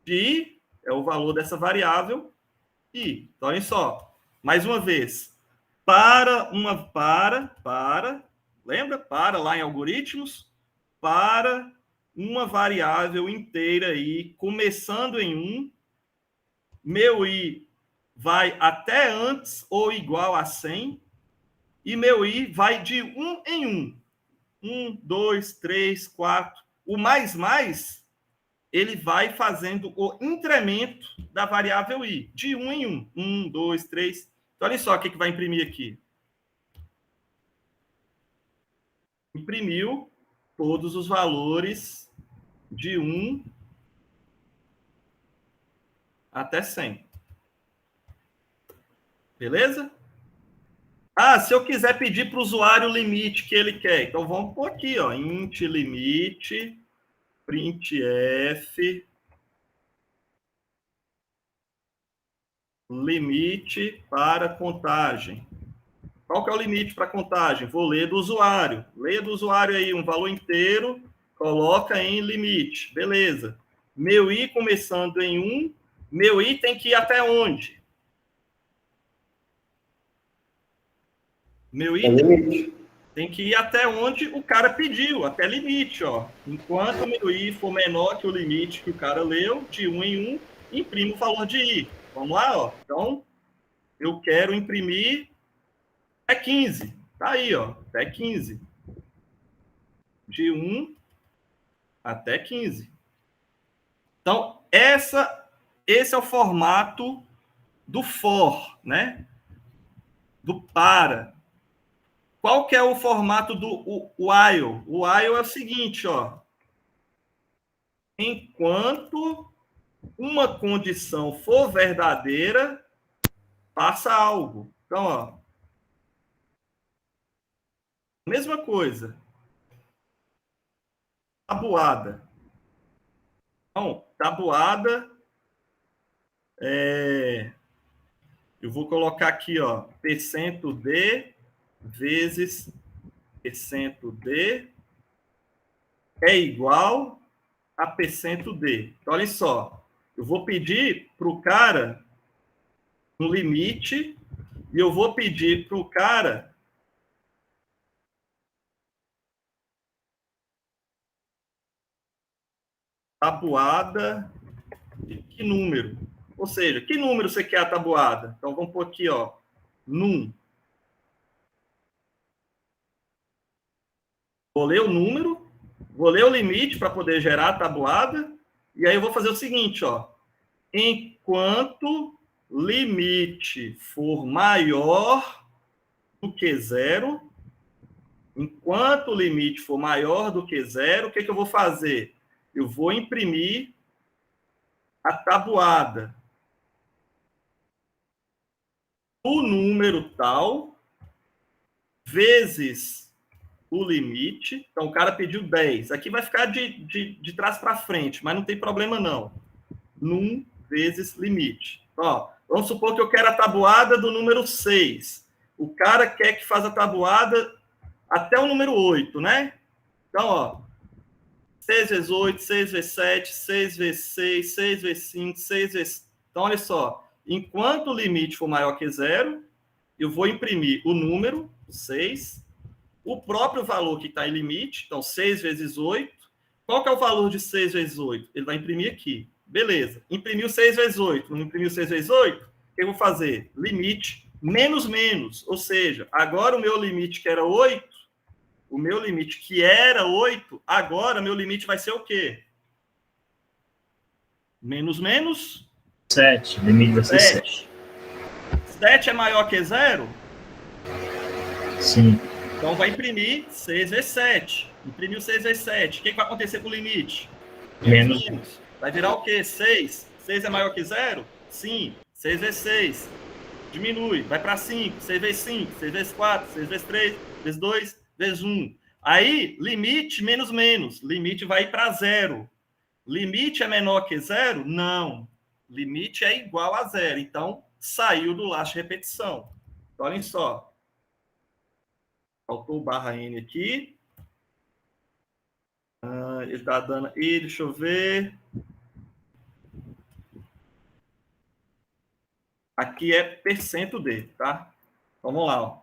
de i? É o valor dessa variável i. Então, olha só. Mais uma vez. Lembra? Para lá em algoritmos. Para uma variável inteira i, começando em 1, meu i vai até antes ou igual a 100, e meu i vai de 1 em 1. 1, 2, 3, 4. O mais, ele vai fazendo o incremento da variável i, de 1 em 1. 1, 2, 3. Então, olha só o que vai imprimir aqui. Imprimiu todos os valores de 1 até 100. Beleza? Ah, se eu quiser pedir para o usuário o limite que ele quer, então vamos pôr aqui, ó, int limite, printf, limite para contagem. Qual que é o limite para contagem? Vou ler do usuário. Leia do usuário aí um valor inteiro, coloca em limite. Beleza. Meu i começando em 1, meu i tem que ir até onde? Meu i tem que ir até onde o cara pediu, até limite, ó. Enquanto meu i for menor que o limite que o cara leu, de 1 em 1, imprimo o valor de i. Vamos lá, ó. Então, eu quero imprimir até 15. Tá aí, ó. Até 15. De 1 até 15. Então, esse é o formato do for, né? Do para. Qual que é o formato do while? O while é o seguinte, ó. Enquanto uma condição for verdadeira, faça algo. Então, ó. Mesma coisa. Tabuada. Então, tabuada, eu vou colocar aqui, ó, %d vezes %d é igual a %d. Então, olha só, eu vou pedir para o cara um limite e eu vou pedir para o cara tabuada de que número? Ou seja, que número você quer a tabuada? Então, vamos pôr aqui, ó, num. Vou ler o número, vou ler o limite para poder gerar a tabuada, e aí eu vou fazer o seguinte, ó. Enquanto limite for maior do que zero, enquanto o limite for maior do que zero, o que eu vou fazer? Eu vou imprimir a tabuada do número tal vezes o limite. Então, o cara pediu 10. Aqui vai ficar de trás para frente, mas não tem problema, não. Num vezes limite. Ó, vamos supor que eu quero a tabuada do número 6. O cara quer que faça a tabuada até o número 8, né? Então, ó, 6 vezes 8, 6 vezes 7, 6 vezes 6, 6 vezes 5, 6 vezes... Então, olha só. Enquanto o limite for maior que zero, eu vou imprimir o número, 6, o próprio valor que está em limite, então 6 vezes 8. Qual que é o valor de 6 vezes 8? Ele vai imprimir aqui. Beleza. Imprimiu 6 vezes 8. Não imprimiu 6 vezes 8? O que eu vou fazer? Limite menos menos. Ou seja, agora o meu limite que era 8, o meu limite que era 8, agora meu limite vai ser o quê? Menos menos? 7. Limite vai ser 7. 7 é maior que 0? Sim. Então vai imprimir 6 vezes 7. Imprimiu 6 vezes 7. O que vai acontecer com o limite? Menos. Vai virar o quê? 6. 6 é maior que 0? Sim. 6 vezes 6. Diminui. Vai para 5. 6 vezes 5. 6 vezes 4. 6 vezes 3. Vezes 2. Vezes 1. Aí, limite menos menos. Limite vai para 0. Limite é menor que 0? Não. Limite é igual a 0. Então, saiu do laço de repetição. Então, olhem só. Faltou o barra N aqui. Ele está dando... deixa eu ver. Aqui é %d, tá? Então, vamos lá, ó.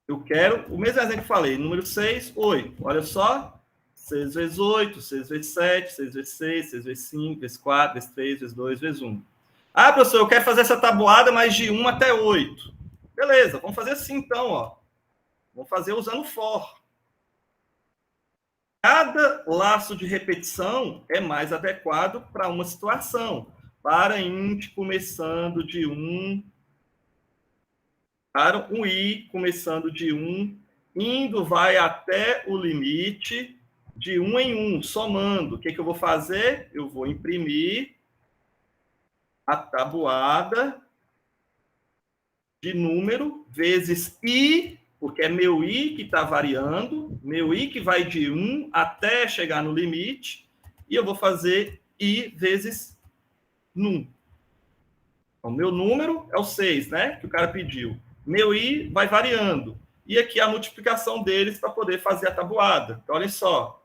Eu quero o mesmo exemplo que falei. Número 6, 8. Olha só. 6 vezes 8, 6 vezes 7, 6 vezes 6, 6 vezes 5, vezes 4, vezes 3, vezes 2, vezes 1. Ah, professor, eu quero fazer essa tabuada, mas de 1 até 8. Beleza, vamos fazer assim, então, ó. Vamos fazer usando for. Cada laço de repetição é mais adequado para uma situação. Para int começando de 1, para um i começando de 1, indo vai até o limite de 1 em 1, somando. O que eu vou fazer? Eu vou imprimir a tabuada de número vezes i, porque é meu i que está variando, meu i que vai de 1 até chegar no limite, e eu vou fazer i vezes num. Então, meu número é o 6, né? Que o cara pediu. Meu i vai variando. E aqui a multiplicação deles para poder fazer a tabuada. Então, olha só.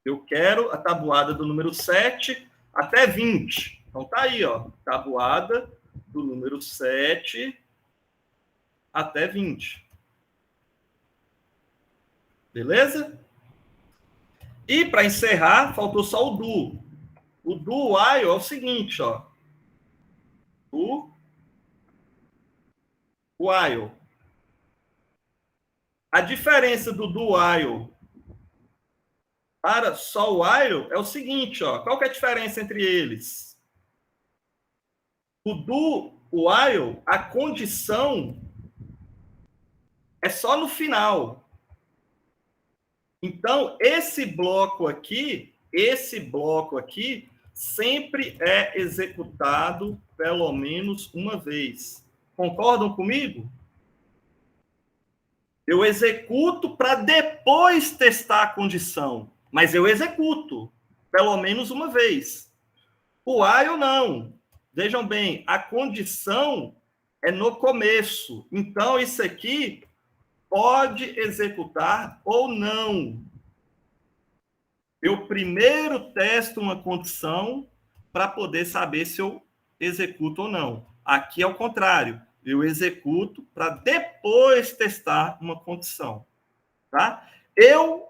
Eu quero a tabuada do número 7 até 20. Então, tá aí, ó. Tabuada do número 7 até 20. Beleza? E, para encerrar, faltou só o do. O do while é o seguinte, ó. O while. A diferença do while para só o while é o seguinte, ó. Qual que é a diferença entre eles? O do while, a condição é só no final. Então, esse bloco aqui sempre é executado pelo menos uma vez. Concordam comigo? Eu executo para depois testar a condição, mas eu executo, pelo menos uma vez. O while não. Vejam bem, a condição é no começo. Então, isso aqui pode executar ou não. Eu primeiro testo uma condição para poder saber se eu executo ou não. Aqui é o contrário. Eu executo para depois testar uma condição. Tá? Eu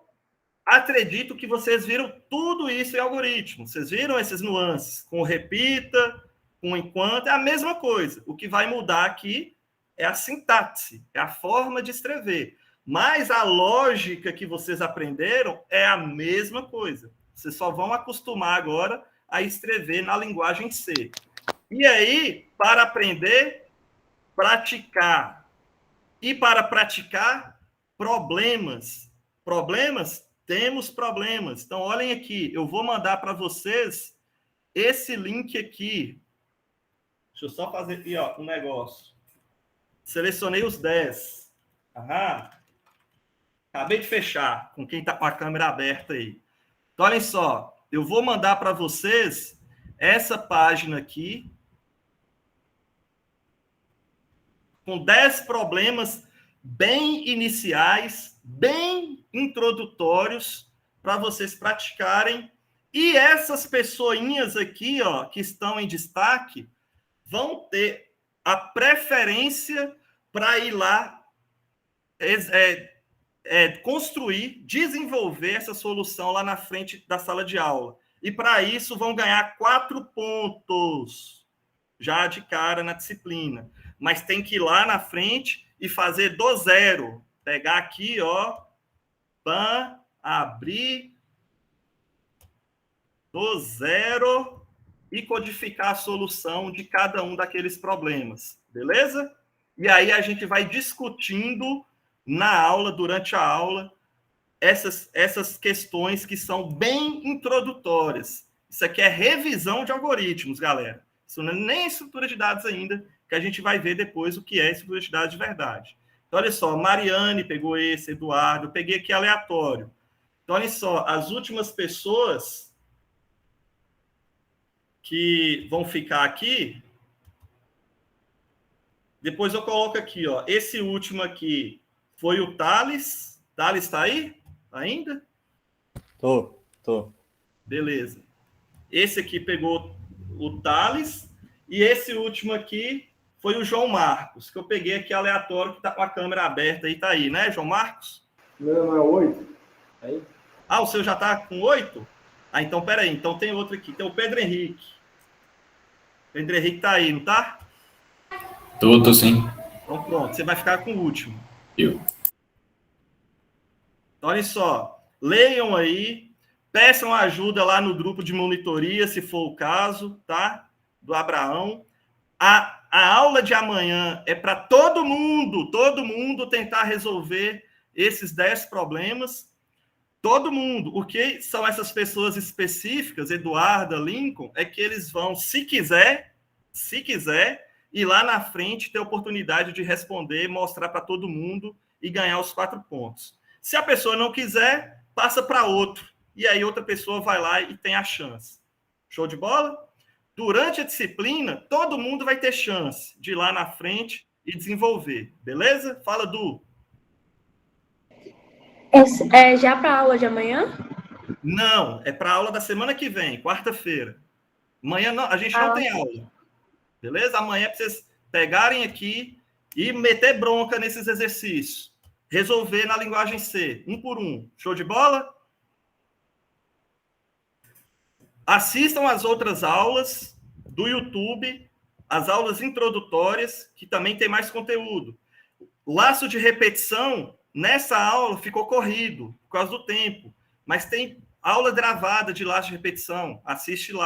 acredito que vocês viram tudo isso em algoritmo. Vocês viram essas nuances? Com repita, com enquanto, é a mesma coisa. O que vai mudar aqui é a sintaxe, é a forma de escrever. Mas a lógica que vocês aprenderam é a mesma coisa. Vocês só vão acostumar agora a escrever na linguagem C. E aí, para aprender, praticar. E para praticar, problemas. Problemas? Temos problemas. Então, olhem aqui. Eu vou mandar para vocês esse link aqui. Deixa eu só fazer aqui um negócio. Selecionei os 10. Aham. Acabei de fechar, com quem está com a câmera aberta aí. Então, olhem só. Eu vou mandar para vocês essa página aqui, com 10 problemas bem iniciais, bem introdutórios, para vocês praticarem. E essas pessoinhas aqui, que estão em destaque, vão ter a preferência para ir lá construir, desenvolver essa solução lá na frente da sala de aula. E para isso vão ganhar 4 pontos, já de cara na disciplina. Mas tem que ir lá na frente e fazer do zero. Pegar aqui, abrir do zero e codificar a solução de cada um daqueles problemas. Beleza? E aí a gente vai discutindo na aula, durante a aula, essas questões que são bem introdutórias. Isso aqui é revisão de algoritmos, galera. Isso não é nem estrutura de dados ainda, que a gente vai ver depois o que é estrutura de dados de verdade. Então, olha só, Mariane pegou esse, Eduardo, eu peguei aqui aleatório. Então, olha só, as últimas pessoas que vão ficar aqui, depois eu coloco aqui, esse último aqui foi o Thales. Thales está aí? Ainda? Tô. Beleza. Esse aqui pegou o Thales. E esse último aqui foi o João Marcos, que eu peguei aqui aleatório, que está com a câmera aberta aí. Tá aí, né, João Marcos? Não é 8? Aí. Ah, o seu já está com 8? Ah, então peraí. Então tem outro aqui. Tem o Pedro Henrique. Pedro Henrique está aí, não tá? Tô sim. Então pronto, você vai ficar com o último. Eu. Então, olha só, leiam aí, peçam ajuda lá no grupo de monitoria, se for o caso, tá? Do Abraão. A aula de amanhã é para todo mundo tentar resolver esses 10 problemas. Todo mundo. O que são essas pessoas específicas, Eduarda, Lincoln, é que eles vão, se quiser, ir lá na frente, ter oportunidade de responder, mostrar para todo mundo e ganhar os 4 pontos. Se a pessoa não quiser, passa para outro. E aí outra pessoa vai lá e tem a chance. Show de bola? Durante a disciplina, todo mundo vai ter chance de ir lá na frente e desenvolver. Beleza? Fala, Du. É já para a aula de amanhã? Não, é para a aula da semana que vem, quarta-feira. Amanhã não, a gente não tem aula. Beleza? Amanhã é para vocês pegarem aqui e meter bronca nesses exercícios. Resolver na linguagem C, 1 por 1. Show de bola? Assistam as outras aulas do YouTube, as aulas introdutórias, que também tem mais conteúdo. Laço de repetição, nessa aula ficou corrido, por causa do tempo. Mas tem aula gravada de laço de repetição. Assiste lá.